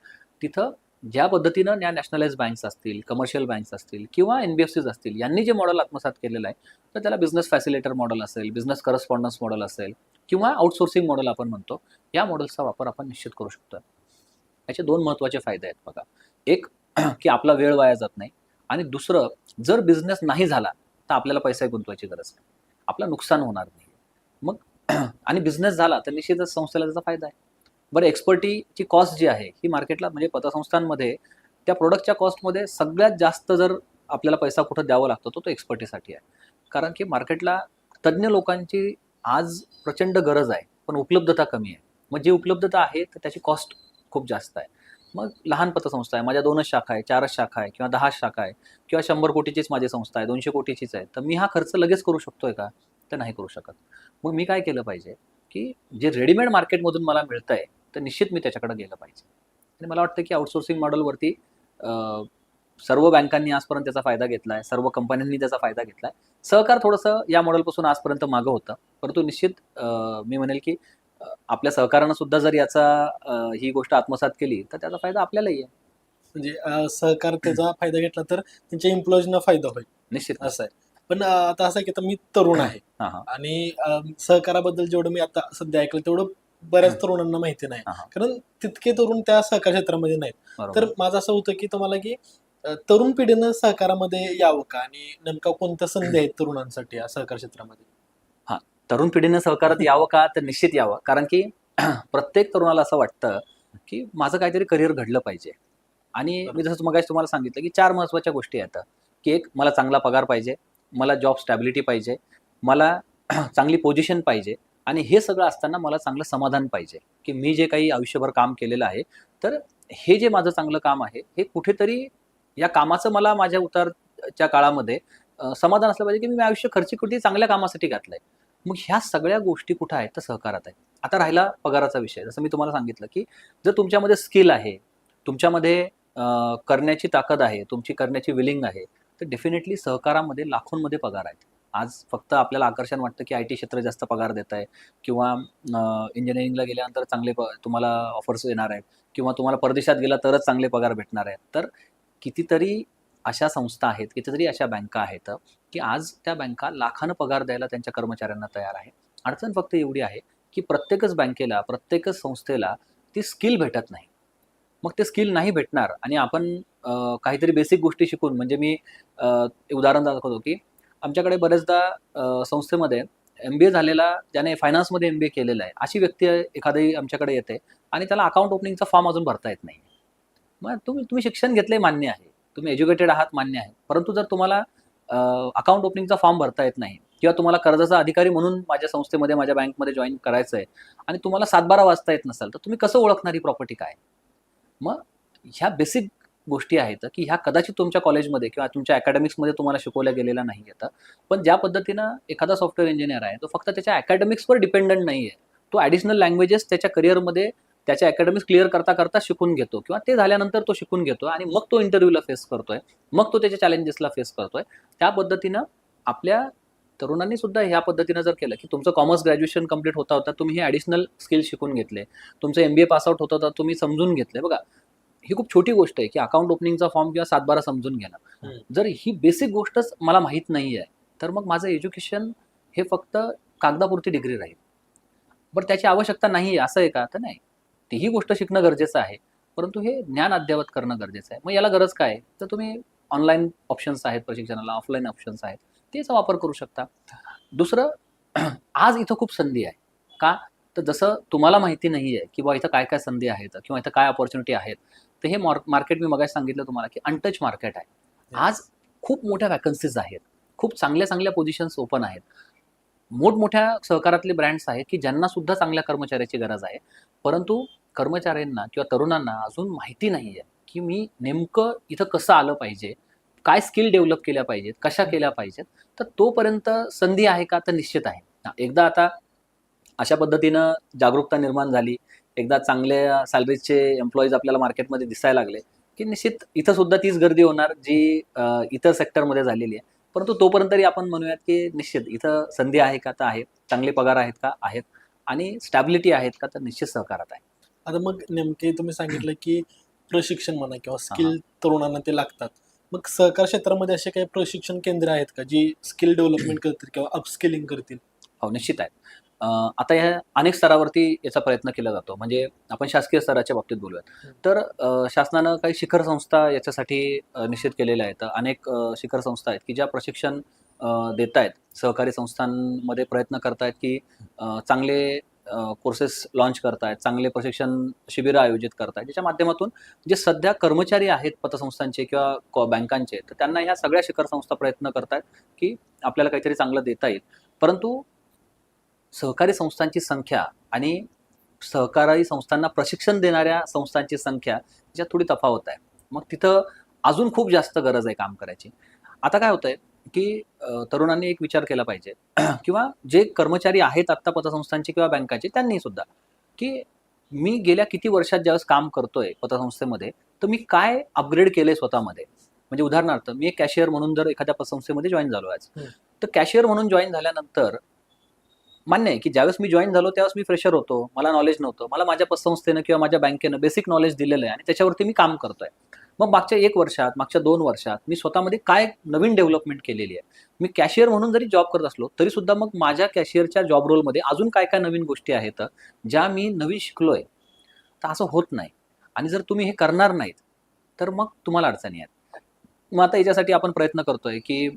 तिथं ज्या पद्धतीनं या नॅशनलाइज बँक्स असतील, कमर्शियल बँक्स असतील किंवा एन-बी-एफ-सीज असतील, यांनी जे मॉडेल आत्मसात केलेलं आहे, तर त्याला बिझनेस फॅसिलिटेटर मॉडेल असेल, बिझनेस करस्पॉन्डन्स मॉडेल असेल किंवा आउटसोर्सिंग मॉडेल आपण म्हणतो, या मॉडेल्सचा वापर आपण निश्चित करू शकतो. याचे 2 महत्त्वाचे फायदे आहेत बघा. एक की आपला वेळ वाया जात नाही आणि दुसरं, जर बिझनेस नाही झाला, तर आपल्याला पैसे गुंतवायची गरज नाही. आपलं नुकसान होणार नाही. मग आणि बिझनेस झाला तर निश्चितच संस्थेला त्याचा फायदा आहे. बरं, एक्सपर्टीची कॉस्ट जी आहे ही मार्केटला म्हणजे पतसंस्थांमध्ये त्या प्रोडक्टच्या कॉस्टमध्ये सगळ्यात जास्त जर आपल्याला पैसा कुठं द्यावा लागतो तो एक्सपर्टीसाठी आहे. कारण की मार्केटला तज्ञ लोकांची आज प्रचंड गरज आहे, पण उपलब्धता कमी आहे. मग जी उपलब्धता आहे तर त्याची कॉस्ट खूप जास्त आहे. मग लहान पतसंस्था आहे, माझ्या 2च शाखा आहे, 4च शाखा आहे किंवा 10 शाखा आहे किंवा 100 कोटीचीच माझी संस्था आहे, 200 कोटीचीच आहे. तर मी हा खर्च लगेच करू शकतोय का? तर नाही करू शकत. मग मी काय केलं पाहिजे की जे रेडीमेड मार्केटमधून मला मिळतंय, तर निश्चित मी त्याच्याकडे गेलं पाहिजे. आणि मला वाटतं की आउटसोर्सिंग मॉडेलवरती सर्व बँकांनी आजपर्यंत त्याचा फायदा घेतलाय, सर्व कंपन्यांनी त्याचा फायदा घेतलाय. सहकार थोडंसं या मॉडेलपासून आजपर्यंत मागं होतं. परंतु निश्चित मी म्हणेल की आपल्या सहकारानं सुद्धा जर याचा ही गोष्ट आत्मसात केली, तर त्याचा फायदा आपल्यालाही आहे. म्हणजे सहकार त्याचा फायदा घेतला तर त्यांच्या एम्प्लॉईजना फायदा होईल, निश्चित. असं आहे. पण आता असं आहे की आता मी तरुण आहे हां, हां. आणि सहकाराबद्दल जेवढं मी आता सध्या ऐकलं तेवढं बऱ्याच तरुणांना माहिती नाही. हां, हां. कारण तितके तरुण त्या सहकार क्षेत्रामध्ये नाहीत. बरोबर. तर माझं असं होतं की तुम्हाला की तरुण पिढीनं सहकारामध्ये यावं का आणि नेमका कोणत्या संधी आहेत तरुणांसाठी या सहकार क्षेत्रामध्ये? हां, तरुण पिढीनं सहकारात यावं का? तर निश्चित यावं. कारण की प्रत्येक तरुणाला असं वाटतं की माझं काहीतरी करिअर घडलं पाहिजे. आणि मी जसं मगाशी तुम्हाला सांगितलं की 4 महत्त्वाच्या गोष्टी आहेत. की एक, मला चांगला पगार पाहिजे, मला जॉब स्टॅबिलिटी पाहिजे, मला चांगली पोझिशन पाहिजे आणि हे सगळं असताना मला चांगलं समाधान पाहिजे, की मी जे काही आयुष्यभर काम केलेलं आहे, तर हे जे माझं चांगलं काम आहे, हे कुठेतरी या कामाचं मला माझ्या उतारच्या काळामध्ये समाधान असलं पाहिजे, की मी आयुष्य खर्ची कुठे चांगल्या कामासाठी घातलंय. मग ह्या सगळ्या गोष्टी कुठं आहेत? तर सहकारात आहेत. आता राहिला पगाराचा विषय. जसं मी तुम्हाला सांगितलं, की जर तुमच्यामध्ये स्किल आहे, तुमच्यामध्ये करण्याची ताकद आहे, तुमची करण्याची विलिंग आहे, तर डेफिनेटली सहकारामध्ये लाखोंमध्ये पगार आहेत. आज फक्त आपल्याला आकर्षण वाटतं, की आय-टी क्षेत्र जास्त पगार देत आहे किंवा इंजिनिअरिंगला गेल्यानंतर चांगले तुम्हाला ऑफर्स येणार आहेत किंवा तुम्हाला परदेशात गेला तरच चांगले पगार भेटणार आहेत. तर कितीतरी अशा संस्था आहेत, कितीतरी अशा बँका आहेत, की आज त्या बँका लाखानं पगार द्यायला त्यांच्या कर्मचाऱ्यांना तयार आहे. अडचण फक्त एवढी आहे, की प्रत्येकच बँकेला, प्रत्येकच संस्थेला ती स्किल भेटत नाही. मग ते स्किल नाही भेटणार आणि आपण काहीतरी बेसिक गोष्टी शिकून म्हणजे मी उदाहरण दाखवतो, की आमच्याकडे बरेचदा संस्थेमध्ये MBA झालेला, ज्याने फायनान्समध्ये MBA केलेला आहे, अशी व्यक्ती एखादी आमच्याकडे येते आणि त्याला अकाउंट ओपनिंगचा फॉर्म अजून भरता येत नाही. मग तुम्ही तुम्ही शिक्षण घेतलंय मान्य आहे, तुम्ही एज्युकेटेड आहात मान्य आहे, परंतु जर तुम्हाला अकाउंट ओपनिंगचा फॉर्म भरता येत नाही किंवा तुम्हाला कर्जाचा अधिकारी म्हणून माझ्या संस्थेमध्ये, माझ्या बँकमध्ये जॉईन करायचं आहे आणि तुम्हाला 7-12 वाचता येत नसेल, तर तुम्ही कसं ओळखणार ही प्रॉपर्टी काय? मग ह्या बेसिक गोष्टी आहेत की ह्या कदाचित तुमच्या कॉलेजमध्ये किंवा तुमच्या अकॅडमिक्समध्ये तुम्हाला शिकवल्या गेलेल्या नाही आहेत. पण ज्या पद्धतीनं एखादा सॉफ्टवेअर इंजिनियर आहे, तो फक्त त्याच्या अकॅडमिक्सवर डिपेंडंट नाही आहे. तो ॲडिशनल लँग्वेजेस त्याच्या करिअरमध्ये त्याच्या अकॅडमिक्स क्लिअर करता करता शिकून घेतो किंवा ते झाल्यानंतर तो शिकून घेतो आणि मग तो इंटरव्ह्यूला फेस करतोय, मग तो त्याच्या चॅलेंजेसला फेस करतोय. त्या पद्धतीनं आपल्या तरुणांनी सुद्धा ह्या पद्धतीनं जर केलं की तुमचं कॉमर्स ग्रॅज्युएशन कंप्लीट होता होता तुम्ही हे ॲडिशनल स्किल शिकून घेतले, तुमचं MBA पासआउट होता होता तुम्ही समजून घेतले. बघा, ही खूप छोटी गोष्ट आहे की अकाउंट ओपनिंगचा फॉर्म किंवा 7-12 समजून घेणं. जर ही बेसिक गोष्टच मला माहीत नाही आहे, तर मग माझं एज्युकेशन हे फक्त कागदापुरती डिग्री राहील. बरं, त्याची आवश्यकता नाही आहे असं आहे का? तर नाही. तीही गोष्ट शिकणं गरजेचं आहे, परंतु हे ज्ञान अद्ययावत करणं गरजेचं आहे. मग याला गरज काय आहे? तर तुम्ही ऑनलाईन ऑप्शन्स आहेत प्रशिक्षणाला, ऑफलाईन ऑप्शन्स आहेत, त्याचा वापर करू शकता. दुसरं, आज इथं खूप संधी आहे. का? तर जसं तुम्हाला माहिती नाही आहे की इथं काय काय संधी आहेत किंवा इथं काय अपॉर्च्युनिटी आहेत, तर हे मार्केट मी मगाशी सांगितलं तुम्हाला की अनटच मार्केट आहे. आज खूप मोठ्या वॅकन्सीज आहेत, खूप चांगल्या चांगल्या पोझिशन्स ओपन आहेत, मोठमोठ्या सहकारातले ब्रँड्स आहेत की ज्यांना सुद्धा चांगल्या कर्मचाऱ्याची गरज आहे. परंतु कर्मचाऱ्यांना किंवा तरुणांना अजून माहिती नाही आहे की मी नेमकं इथं कसं आलं पाहिजे, काय स्किल डेव्हलप केल्या पाहिजेत, कशा केल्या पाहिजेत. तर तोपर्यंत संधी आहे का? तर निश्चित आहे. एकदा आता अशा पद्धतीनं जागरूकता निर्माण झाली, एकदा चांगल्या सॅलरीजचे एम्प्लॉईज आपल्याला मार्केटमध्ये दिसायला लागले की निश्चित इथं सुद्धा तीच गर्दी होणार जी इतर सेक्टरमध्ये झालेली आहे. परंतु तोपर्यंत तरी आपण म्हणूयात की निश्चित इथं संधी आहे का? तर आहे. चांगले पगार आहेत का? आहेत. आणि स्टॅबिलिटी आहेत का? तर निश्चित सहकारात आहे. आता मग नेमके तुम्ही सांगितलं की प्रशिक्षण म्हणा किंवा हां. स्किल तरुणांना ते लागतात. मग सहकार क्षेत्रामध्ये असे काही प्रशिक्षण केंद्र आहेत का जी स्किल डेव्हलपमेंट करतील किंवा अपस्किलिंग करतील? हो, निश्चित आहेत. आता ह्या अनेक स्तरावरती याचा प्रयत्न केला जातो. म्हणजे आपण शासकीय स्तराच्या बाबतीत बोलूयात. तर शासनानं काही शिखर संस्था याच्यासाठी निश्चित केलेल्या आहेत. अनेक शिखर संस्था आहेत की ज्या प्रशिक्षण देत आहेत. सहकारी संस्थांमध्ये प्रयत्न करतायत की चांगले कोर्सेस लॉन्च करतायत, चांगले प्रशिक्षण शिबिरं आयोजित करतायत. ज्याच्या माध्यमातून जे सध्या कर्मचारी आहेत पतसंस्थांचे किंवा बँकांचे, तर त्यांना ह्या सगळ्या शिखर संस्था प्रयत्न करतायत की आपल्याला काहीतरी चांगलं देता येईल. परंतु सहकारी संस्थांची संख्या आणि सहकारी संस्थांना प्रशिक्षण देणाऱ्या संस्थांची संख्या याच्यात थोडी तफावत आहे. मग तिथं अजून खूप जास्त गरज आहे काम करायची. आता काय होतंय की तरुणांनी एक विचार केला पाहिजे किंवा जे कर्मचारी आहेत आत्ता पतसंस्थांचे किंवा बँकाचे त्यांनी सुद्धा, की मी गेल्या किती वर्षात ज्यावेळेस काम करतोय पतसंस्थेमध्ये, तर मी काय अपग्रेड केलंय स्वतःमध्ये. म्हणजे उदाहरणार्थ मी एक कॅशियर म्हणून जर एखाद्या पतसंस्थेमध्ये जॉईन झालो आज, तर कॅशियर म्हणून जॉईन झाल्यानंतर मान्य आहे की ज्यावेळेस मी जॉईन झालो त्यावेळेस मी फ्रेशर होतो, मला नॉलेज नव्हतं. मला माझ्या पतसंस्थेनं किंवा माझ्या बँकेनं बेसिक नॉलेज दिलेलं आहे आणि त्याच्यावरती मी काम करतोय. मग मागच्या 1 वर्षात, मागच्या 2 वर्षात मी स्वतःमध्ये काय नवीन डेव्हलपमेंट केलेली आहे. मी कॅशियर म्हणून जरी जॉब करत असलो, तरी सुद्धा मग माझ्या कॅशियरच्या जॉब रोलमध्ये अजून काय काय नवीन गोष्टी आहेत, ज्या मी नवीन शिकलोय. तर असं होत नाही. आणि जर तुम्ही हे करणार नाहीत, तर मग तुम्हाला अडचणी आहेत. मग आता याच्यासाठी आपण प्रयत्न करतोय की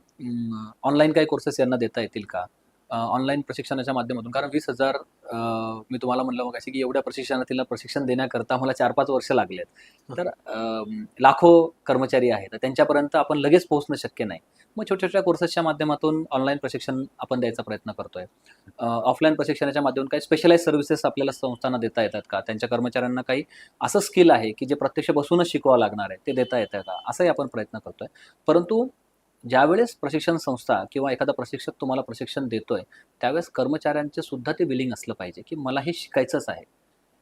ऑनलाईन काही कोर्सेस यांना देता येतील का? ऑनलाईन प्रशिक्षणाच्या माध्यमातून, कारण 20,000 मी तुम्हाला म्हणलं मगाशी की एवढ्या प्रशिक्षणार्थींना प्रशिक्षण देण्याकरता मला 4-5 वर्ष लागलेत. तर लाखो कर्मचारी आहेत, तर त्यांच्यापर्यंत आपण लगेच पोहोचणं शक्य नाही. मग छोट्या-छोट्या कोर्सेसच्या माध्यमातून ऑनलाईन प्रशिक्षण आपण द्यायचा प्रयत्न करतोय. ऑफलाईन प्रशिक्षणाच्या माध्यमातून काही स्पेशलाइज्ड सर्व्हिसेस आपल्याला संस्थांना देता येतात का? त्यांच्या कर्मचाऱ्यांना काही असं स्किल आहे की जे प्रत्यक्ष बसूनच शिकवावं लागणार आहे, ते देता येतं का? असाही आपण प्रयत्न करतोय. परंतु ज्यावेळेस प्रशिक्षण संस्था किंवा एखादा प्रशिक्षक तुम्हाला प्रशिक्षण देतोय, त्यावेळेस कर्मचाऱ्यांचे सुद्धा ते विलिंग असलं पाहिजे की मला हे शिकायचंच आहे.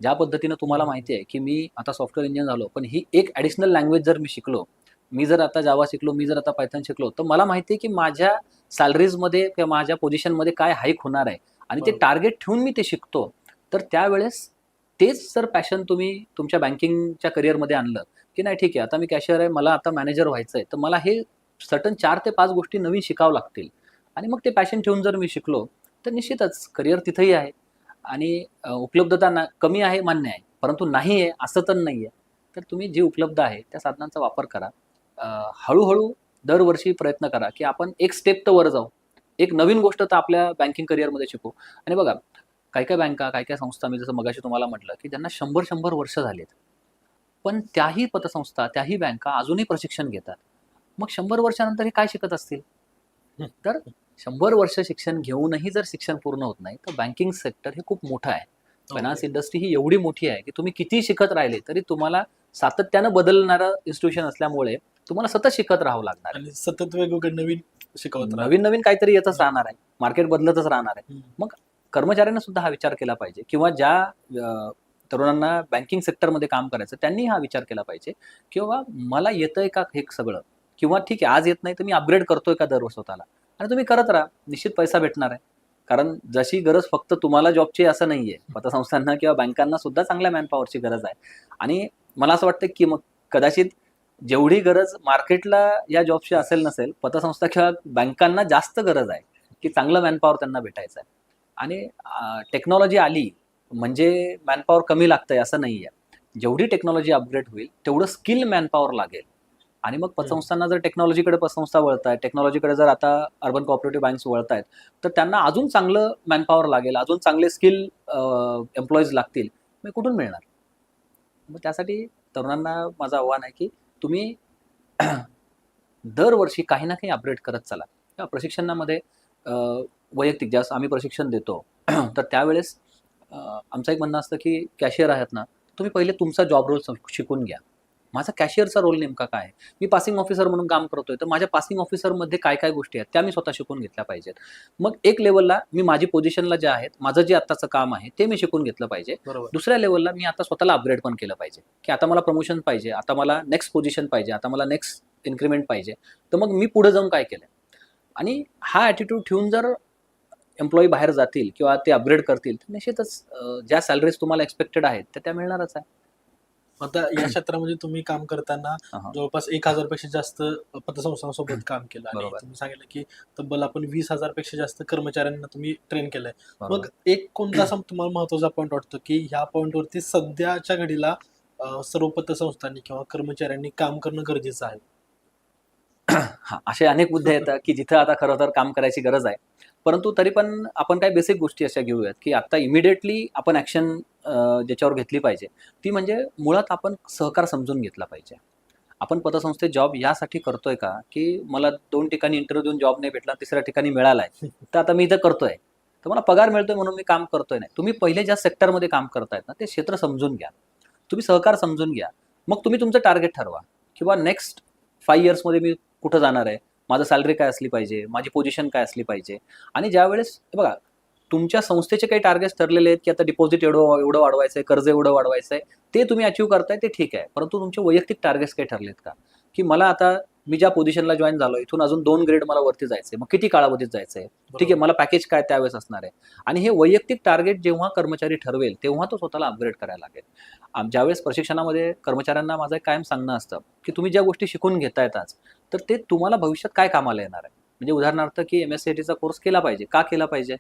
ज्या पद्धतीनं तुम्हाला माहिती आहे की मी आता सॉफ्टवेअर इंजिनियर झालो, पण ही एक ॲडिशनल लँग्वेज जर मी शिकलो, मी जर आता जावा शिकलो, मी जर आता पायथन शिकलो, तर मला माहिती आहे की माझ्या सॅलरीजमध्ये किंवा माझ्या पोझिशनमध्ये काय हाईक होणार आहे आणि ते टार्गेट ठेवून मी ते शिकतो. तर त्यावेळेस तेच जर पॅशन तुम्ही तुमच्या बँकिंगच्या करिअरमध्ये आणलं की नाही ठीक आहे, आता मी कॅशियर आहे, मला आता मॅनेजर व्हायचं आहे, तर मला हे सर्टन 4 ते 5 गोष्टी नवीन शिकावं लागतील आणि मग ते पॅशन ठेवून जर मी शिकलो, तर निश्चितच करिअर तिथंही आहे आणि उपलब्धता कमी आहे मान्य आहे, परंतु नाही आहे असं तर नाही आहे. तर तुम्ही जे उपलब्ध आहे त्या साधनांचा वापर करा. हळू-हळू दरवर्षी प्रयत्न करा की आपण एक स्टेप तर वर जाऊ, एक नवीन गोष्ट तर आपल्या बँकिंग करिअरमध्ये शिकू. आणि बघा, काही काही बँका, काही काही संस्था, मी जसं मगाशी तुम्हाला म्हटलं, की ज्यांना 100-100 वर्ष झालीत. पण त्याही पतसंस्था, त्याही बँका अजूनही प्रशिक्षण घेतात. मग 100 वर्षानंतर हे काय शिकत असतील? तर 100 वर्ष शिक्षण घेऊनही जर शिक्षण पूर्ण होत नाही, तर बँकिंग सेक्टर हे खूप मोठं आहे. फायनान्स इंडस्ट्री ही एवढी मोठी आहे, की तुम्ही किती शिकत राहिले तरी तुम्हाला सातत्यानं बदलणारं इन्स्टिट्यूशन असल्यामुळे तुम्हाला सतत शिकत राहावं लागणार आहे. आणि सतत वेगवेगळे नवीन शिकवत राहतात. नवीन नवीन काहीतरी येतच राहणार आहे. मार्केट बदलतच राहणार आहे. हम्म. मग कर्मचाऱ्यांना सुद्धा हा विचार केला पाहिजे, किंवा ज्या तरुणांना बँकिंग सेक्टरमध्ये काम करायचं त्यांनी हा विचार केला पाहिजे, किंवा मला येतंय का हे सगळं, किंवा ठीक आहे आज येत नाही तर मी अपग्रेड करतोय का दररोज स्वतःला. आणि तुम्ही करत राहा, निश्चित पैसा भेटणार आहे. कारण जशी गरज फक्त तुम्हाला जॉबची असं नाहीये, पतसंस्थांना किंवा बँकांना सुद्धा चांगल्या मॅनपॉवरची गरज आहे. आणि मला असं वाटतं की मग कदाचित जेवढी गरज मार्केटला या जॉबची असेल नसेल, पतसंस्था किंवा बँकांना जास्त गरज आहे की चांगलं मॅनपॉवर त्यांना भेटायचं आहे. आणि टेक्नॉलॉजी आली म्हणजे मॅनपॉवर कमी लागतंय असं नाहीये. जेवढी टेक्नॉलॉजी अपग्रेड होईल तेवढं स्किल मॅनपॉवर लागेल. आणि मग पतसंस्थांना जर टेक्नॉलॉजीकडे पतसंस्था वळतायत, टेक्नॉलॉजीकडे जर आता अर्बन कोऑपरेटिव्ह बँक्स वळतायत, तर त्यांना अजून चांगलं मॅनपॉवर लागेल, अजून चांगले स्किल एम्प्लॉईज लागतील. मग कुठून मिळणार? मग त्यासाठी तरुणांना माझं आव्हान आहे की तुम्ही दरवर्षी काही ना काही अपग्रेड करत चला. किंवा प्रशिक्षणामध्ये वैयक्तिक ज्यास आम्ही प्रशिक्षण देतो तर त्यावेळेस आमचं एक म्हणणं असतं की कॅशियर आहेत ना, तुम्ही पहिले तुमचा जॉब रोल शिकून घ्या. माझा कॅशियरचा रोल नेमका काय आहे? मी पासिंग ऑफिसर म्हणून काम करतोय, तर माझ्या पासिंग ऑफिसरमध्ये काय काय गोष्टी आहेत त्या मी स्वतः शिकून घेतल्या पाहिजेत. मग एक लेवलला मी माझी पोझिशनला जे आहेत, माझं जे आत्ताचं काम आहे ते मी शिकून घेतलं पाहिजे. बरोबर. दुसऱ्या लेवलला मी आता स्वतःला अपग्रेड पण केलं पाहिजे, की आता मला प्रमोशन पाहिजे, आता मला नेक्स्ट पोझिशन पाहिजे, आता मला नेक्स्ट इन्क्रीमेंट पाहिजे. तर मग मी पुढे जाऊन काय केलं? आणि हा ॲटिट्यूड ठेवून जर एम्प्लॉई बाहेर जातील किंवा ते अपग्रेड करतील, तर निश्चितच ज्या सॅलरीज तुम्हाला एक्सपेक्टेड आहेत त्या मिळणारच आहे. आता या क्षेत्रामध्ये तुम्ही काम करताना जवळपास 1,000 पेक्षा जास्त पतसंस्थांसोबत काम केलं आणि बरोबर. तुम्ही सांगितलं की तब्बल आपण 20,000 पेक्षा जास्त कर्मचाऱ्यांना तुम्ही ट्रेन केलंय. बरोबर. मग एक कोणता असा तुम्हाला महत्वाचा पॉईंट वाटतो की ह्या पॉईंटवरती सध्याच्या घडीला सर्व पतसंस्थांनी किंवा कर्मचाऱ्यांनी काम करणं गरजेचं आहे? हा, असे अनेक मुद्दे येतात की जिथं आता खरं तर काम करायची गरज आहे. परंतु तरी पण आपण काही बेसिक गोष्टी अशा घेऊयात की आता इमिडिएटली आपण ऍक्शन ज्याच्यावर घेतली पाहिजे ती म्हणजे मुळात आपण सहकार समजून घेतला पाहिजे. आपण पतसंस्थेत जॉब यासाठी करतोय का की मला 2 ठिकाणी इंटरव्ह्यू देऊन जॉब नाही भेटला, तिसऱ्या ठिकाणी मिळालाय, तर आता मी इथं करतोय, तर मला पगार मिळतोय म्हणून मी काम करतोय नाही. तुम्ही पहिले ज्या सेक्टरमध्ये काम करतायत ना ते क्षेत्र समजून घ्या, तुम्ही सहकार समजून घ्या. मग तुम्ही तुमचं टार्गेट ठरवा किंवा नेक्स्ट 5 इयर्समध्ये मी कुठं जाणार आहे, माझं सॅलरी काय असली पाहिजे, माझी पोझिशन काय असली पाहिजे. आणि ज्यावेळेस बघा तुमच्या संस्थेचे काही टार्गेट्स ठरलेले आहेत की आता डिपॉझिट एवढं वाढवायचं आहे, कर्ज एवढं वाढवायचं आहे, ते तुम्ही अचीव्ह करताय ते ठीक आहे. परंतु तुमचे वैयक्तिक टार्गेट्स काही ठरलेत का? की मला आता मी ज्या पोझिशनला जॉईन झालो इथून अजून 2 ग्रेड मला वरती जायचंय, मग किती कालावधीत जायचंय, ठीक आहे, मला पॅकेज काय त्यावेळेस असणार आहे. आणि हे वैयक्तिक टार्गेट जेव्हा कर्मचारी ठरवेल तेव्हा तो स्वतःला अपग्रेड करायला लागेल. ज्यावेळेस प्रशिक्षणामध्ये कर्मचाऱ्यांना माझं एक कायम सांगणं असतं की तुम्ही ज्या गोष्टी शिकून घेतायत आज, तर ते तुम्हाला भविष्यात काय कामाला येणार आहे. म्हणजे उदाहरणार्थ की MSCIT चा कोर्स केला पाहिजे. का केला पाहिजे?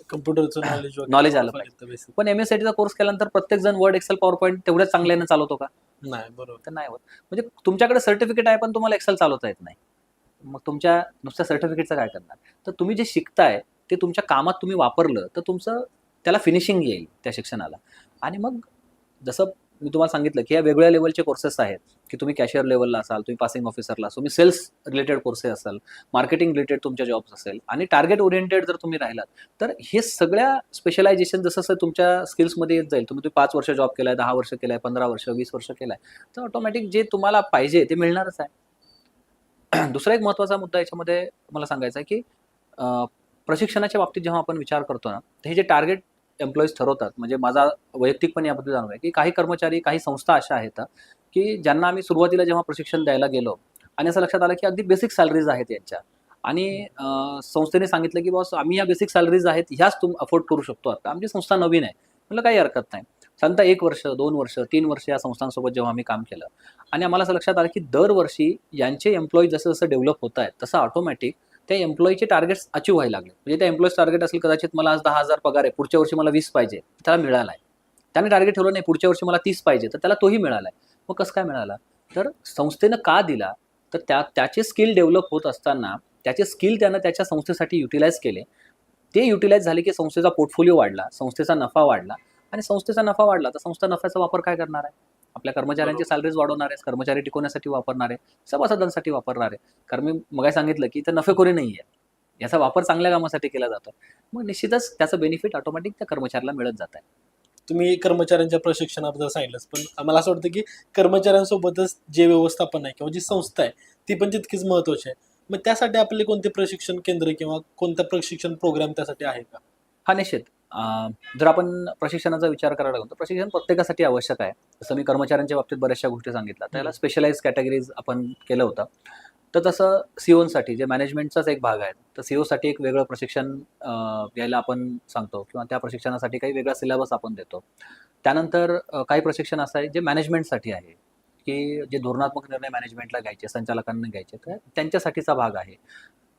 कम्प्युटरचं नॉलेज आलं पाहिजे. पण MSCIT चा कोर्स केल्यानंतर प्रत्येक जण वर्ड, एक्सेल, पॉवर पॉईंट तेवढ्याच चांगल्याने चालवतो का? नाही. बरोबर. तर नाही होत. म्हणजे तुमच्याकडे सर्टिफिकेट आहे पण तुम्हाला एक्सेल चालवता येत नाही. मग तुमच्या नुसत्या सर्टिफिकेटचं काय करणार? तर तुम्ही जे शिकताय ते तुमच्या कामात तुम्ही वापरलं तर तुमचं त्याला फिनिशिंग येईल त्या शिक्षणाला. आणि मग जसं मी तुम्हाला सांगितलं की या वेगवेगळ्या लेवलचे कोर्सेस आहेत की तुम्ही कॅशियर लेवलला असाल, तुम्ही पासिंग ऑफिसरला असाल, तुम्ही सेल्स रिलेटेड कोर्सेस असाल, मार्केटिंग रिलेटेड तुमच्या जॉब्स असेल आणि टार्गेट ओरिएंटेड जर तुम्ही राहिलात, तर हे सगळ्या स्पेशलायझेशन जसं जसं तुमच्या स्किल्समध्ये येत जाईल, तुम्ही 5 वर्ष जॉब केलाय, 10 वर्ष केलाय, 15 वर्ष, 20 वर्ष केलाय, तर ऑटोमॅटिक जे तुम्हाला पाहिजे ते मिळणारच आहे. दुसरा एक महत्त्वाचा मुद्दा याच्यामध्ये मला सांगायचा आहे की प्रशिक्षणाच्या बाबतीत जेव्हा आपण विचार करतो ना, तर हे जे टार्गेट एम्प्लॉईज ठरवतात, म्हणजे माझा वैयक्तिकपणे याबद्दल जाणून आहे की काही कर्मचारी, काही संस्था अशा आहेत की ज्यांना आम्ही सुरुवातीला जेव्हा प्रशिक्षण द्यायला गेलो आणि असं लक्षात आलं की अगदी बेसिक सॅलरीज आहेत यांच्या, आणि संस्थेने सांगितलं की बॉस आम्ही या बेसिक सॅलरीज आहेत ह्याच तुम्ही अफोर्ड करू शकतो, आता आमची संस्था नवीन आहे. म्हटलं काही हरकत नाही. साधारणतः 1 वर्ष, 2 वर्ष, 3 वर्ष या संस्थांसोबत जेव्हा आम्ही काम केलं आणि आम्हाला असं लक्षात आलं की दरवर्षी यांचे एम्प्लॉई जसं जसं डेव्हलप होत आहेत तसं ऑटोमॅटिक त्या एम्प्लॉईचे टार्गेट्स अचीव्ह व्हायला लागले. म्हणजे त्या एम्प्लॉईज टार्गेट असेल कदाचित मला आज 10,000 पगार आहे, पुढच्या वर्षी मला 20 पाहिजे, त्याला मिळाला आहे. त्याने टार्गेट ठेवलं नाही पुढच्या वर्षी मला 30 पाहिजे, तर त्याला तोही मिळाला आहे. मग कसं काय मिळाला? तर संस्थेनं का दिला? तर त्याचे स्किल डेव्हलप होत असताना त्याचे स्किल त्यानं त्याच्या संस्थेसाठी युटिलाइज केले. ते युटिलाइज झाले की संस्थेचा पोर्टफोलिओ वाढला, संस्थेचा नफा वाढला आणि संस्थेचा नफा वाढला तर संस्था नफ्याचा वापर काय करणार आहे? आपल्या कर्मचाऱ्यांची सॅलरीज वाढवणार आहे, कर्मचारी टिकवण्यासाठी वापरणार आहे, सभासदांसाठी वापरणार आहे. कारण मी मगाशी सांगितलं की इथं नफेखोरी नाही आहे, याचा वापर चांगल्या कामासाठी केला जातो. मग निश्चितच त्याचं बेनिफिट ऑटोमॅटिक त्या कर्मचाऱ्याला मिळत जात आहे. तुम्ही कर्मचाऱ्यांच्या प्रशिक्षणाबद्दल सांगितलंच, पण मला असं वाटतं की कर्मचाऱ्यांसोबतच जे व्यवस्थापन आहे किंवा जी संस्था आहे ती पण तितकीच महत्वाची आहे. मग त्यासाठी आपले कोणते प्रशिक्षण केंद्र किंवा कोणता प्रशिक्षण प्रोग्राम त्यासाठी आहे का? हा निश्चित. जर आपण प्रशिक्षणाचा विचार करायला लागलो तर प्रशिक्षण प्रत्येकासाठी आवश्यक आहे. जसं मी कर्मचाऱ्यांच्या बाबतीत बऱ्याचशा गोष्टी सांगितल्या, त्याला स्पेशलाइज कॅटेगरीज आपण केलं होतं. तर तसं सीओसाठी जे मॅनेजमेंटचाच एक भाग आहे, तर सीओसाठी एक वेगळं प्रशिक्षण घ्यायला आपण सांगतो किंवा त्या प्रशिक्षणासाठी काही वेगळा सिलेबस आपण देतो. त्यानंतर काही प्रशिक्षण असं आहे जे मॅनेजमेंटसाठी आहे, की जे धोरणात्मक निर्णय मॅनेजमेंटला घ्यायचे, संचालकांना घ्यायचे, तर त्यांच्यासाठीचा भाग आहे.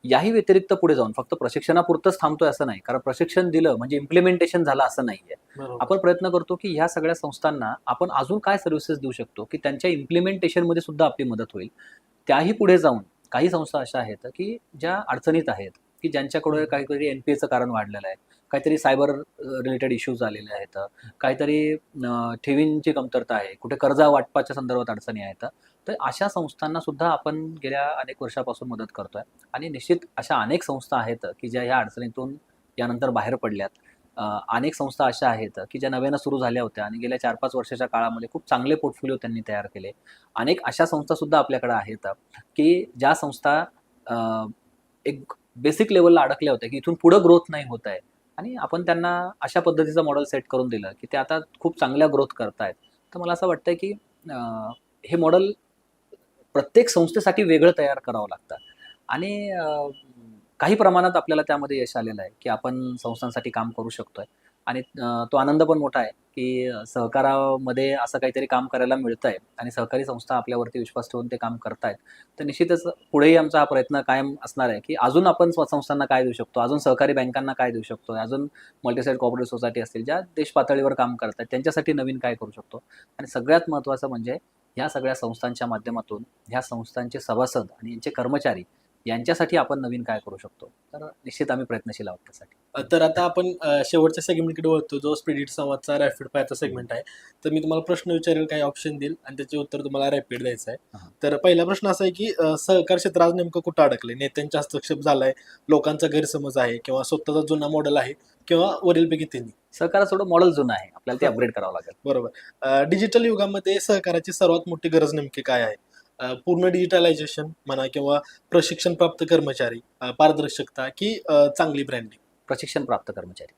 याही व्यतिरिक्त पुढे जाऊन फक्त प्रशिक्षणापुरतंच थांबतोय असं नाही, कारण प्रशिक्षण दिलं म्हणजे इम्प्लिमेंटेशन झालं असं नाहीये. बरोबर. आपण प्रयत्न करतो की ह्या सगळ्या संस्थांना आपण अजून काय सर्व्हिसेस देऊ शकतो की त्यांच्या इम्प्लिमेंटेशनमध्ये सुद्धा आपली मदत होईल. त्याही पुढे जाऊन काही संस्था अशा आहेत की ज्या अडचणीत आहेत, की ज्यांच्याकडे काहीतरी एनपीएचं कारण वाढलेलं आहे, काहीतरी सायबर रिलेटेड इश्यूज आलेले आहेत, काहीतरी ठेवींची कमतरता आहे, कुठे कर्जा वाटपाच्या संदर्भात अडचणी आहेत. तर अशा संस्थांना सुद्धा आपण गेल्या अनेक वर्षापासून मदत करतोय आणि निश्चित अशा अनेक संस्था आहेत की ज्या ह्या अडचणीतून यानंतर बाहेर पडल्यात. अनेक संस्था अशा आहेत की ज्या नव्यानं सुरू झाल्या होत्या आणि गेल्या 4-5 वर्षाच्या काळामध्ये खूप चांगले पोर्टफोलिओ त्यांनी तयार केले. अनेक अशा संस्था सुद्धा आपल्याकडे आहेत की ज्या संस्था एक बेसिक लेवलला अडकल्या होत्या की इथून पुढं ग्रोथ नाही होत आहे आणि आपण त्यांना अशा पद्धतीचं मॉडेल सेट करून दिलं की ते आता खूप चांगल्या ग्रोथ करतायत. तर मला असं वाटतंय की हे मॉडेल प्रत्येक संस्थेसाठी वेगळं तयार करावं लागतं आणि काही प्रमाणात आपल्याला त्यामध्ये यश आलेलं आहे की आपण संस्थांसाठी काम करू शकतोय आणि तो आनंद पण मोठा आहे की सहकारामध्ये असं काहीतरी काम करायला मिळतंय आणि सहकारी संस्था आपल्यावरती विश्वास ठेवून ते काम करतायत. तर निश्चितच पुढेही आमचा हा प्रयत्न कायम असणार आहे की अजून आपण संस्थांना काय देऊ शकतो, अजून सहकारी बँकांना काय देऊ शकतो, अजून मल्टीसाईड कोऑपरेटिव्ह सोसायटी असतील ज्या देश पातळीवर काम करतात त्यांच्यासाठी नवीन काय करू शकतो आणि सगळ्यात महत्त्वाचं म्हणजे ह्या सगळ्या संस्थांच्या माध्यमातून ह्या संस्थांचे सभासद आणि यांचे कर्मचारी यांच्यासाठी आपण नवीन काय करू शकतो. तर निश्चित आम्ही प्रयत्नशील आहोत त्यासाठी. तर आता आपण शेवटच्या सेगमेंटकडे वळतो, जो स्पिरिट संवादचा रॅपिड फायरचा सेगमेंट आहे. तर मी तुम्हाला प्रश्न विचारेल, काही ऑप्शन देईल आणि त्याचे उत्तर तुम्हाला रॅपिड द्यायचं आहे. तर पहिला प्रश्न असा आहे की सहकार क्षेत्र आज नेमकं कुठं अडकले? नेत्यांचा हस्तक्षेप झालाय, लोकांचा गैरसमज आहे किंवा स्वतःचा जुना मॉडेल आहे किंवा वरीलपैकी तिन्ही? सहकाराचं थोडं मॉडेल जुनं आहे, आपल्याला ते अपग्रेड करावं लागेल. बरोबर. डिजिटल युगामध्ये सहकाराची सर्वात मोठी गरज नेमकी काय आहे? पूर्ण डिजिटलायझेशन म्हणा किंवा प्रशिक्षण प्राप्त कर्मचारी, पारदर्शकता की चांगली ब्रँडिंग? प्रशिक्षण प्राप्त कर्मचारी.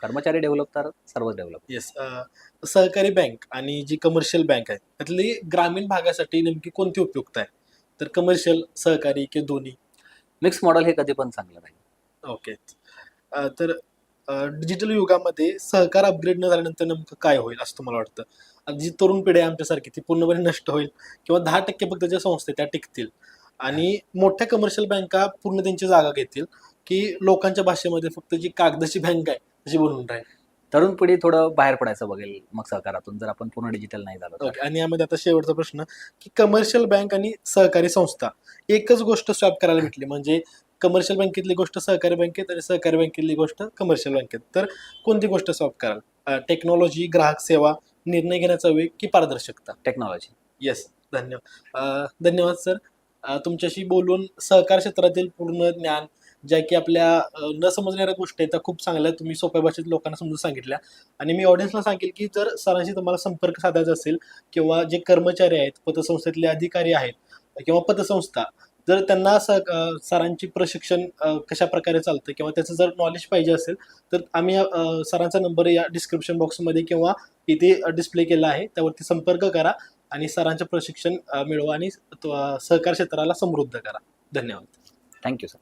कर्मचारी डेव्हलप तर सर्वच डेव्हलप. येस. सहकारी बँक आणि जी कमर्शियल बँक आहे त्यातली ग्रामीण भागासाठी नेमकी कोणती उपयुक्त आहे? तर कमर्शियल, सहकारी की दोन्ही? मिक्स मॉडेल हे कधी पण चांगलं राहील. ओके. तर डिजिटल युगामध्ये सहकार अपग्रेड न झाल्यानंतर नेमकं काय होईल असं तुम्हाला वाटतं? आणि जी तरुण पिढी आहे आमच्यासारखी ती पूर्णपणे नष्ट होईल किंवा 10% फक्त ज्या संस्था आहेत त्या टिकतील आणि मोठ्या कमर्शियल बँका पूर्ण त्यांची जागा घेतील, की लोकांच्या भाषेमध्ये फक्त जी कागदाची बँक आहे तशी बनवून राहील? तरुण पिढी थोडं बाहेर पडायचं बघेल मग सहकारातून, जर आपण पूर्ण डिजिटल नाही झालो तर. ओके. आणि यामध्ये आता शेवटचा प्रश्न, की कमर्शियल बँक आणि सहकारी संस्था एकच गोष्ट स्वॅप करायला भेटली, म्हणजे कमर्शियल बँकेतली गोष्ट सहकारी बँकेत आणि सहकारी बँकेतली गोष्ट कमर्शियल बँकेत, तर कोणती गोष्ट स्वॅप कराल? टेक्नॉलॉजी, ग्राहक सेवा, निर्णय घेण्याचा वेग की पारदर्शकता? टेक्नॉलॉजी. येस. धन्यवाद सर. तुमच्याशी बोलून सहकार क्षेत्रातील पूर्ण ज्ञान, ज्या की आपल्या न समजणाऱ्या गोष्टी आहेत त्या खूप चांगल्या तुम्ही सोप्या भाषेत लोकांना समजून सांगितल्या आणि मी ऑडियन्सला सांगेल की जर सरांशी तुम्हाला संपर्क साधायचा असेल किंवा जे कर्मचारी आहेत, पतसंस्थेतले अधिकारी आहेत किंवा पतसंस्था, जर त्यांना सरांची प्रशिक्षण कशा प्रकारे चालतं किंवा त्याचं जर नॉलेज पाहिजे असेल तर आम्ही सरांचा नंबर या डिस्क्रिप्शन बॉक्समध्ये किंवा इथे डिस्प्ले केला आहे, त्यावरती संपर्क करा आणि सरांचं प्रशिक्षण मिळवा आणि सहकार क्षेत्राला समृद्ध करा. धन्यवाद. Thank you sir.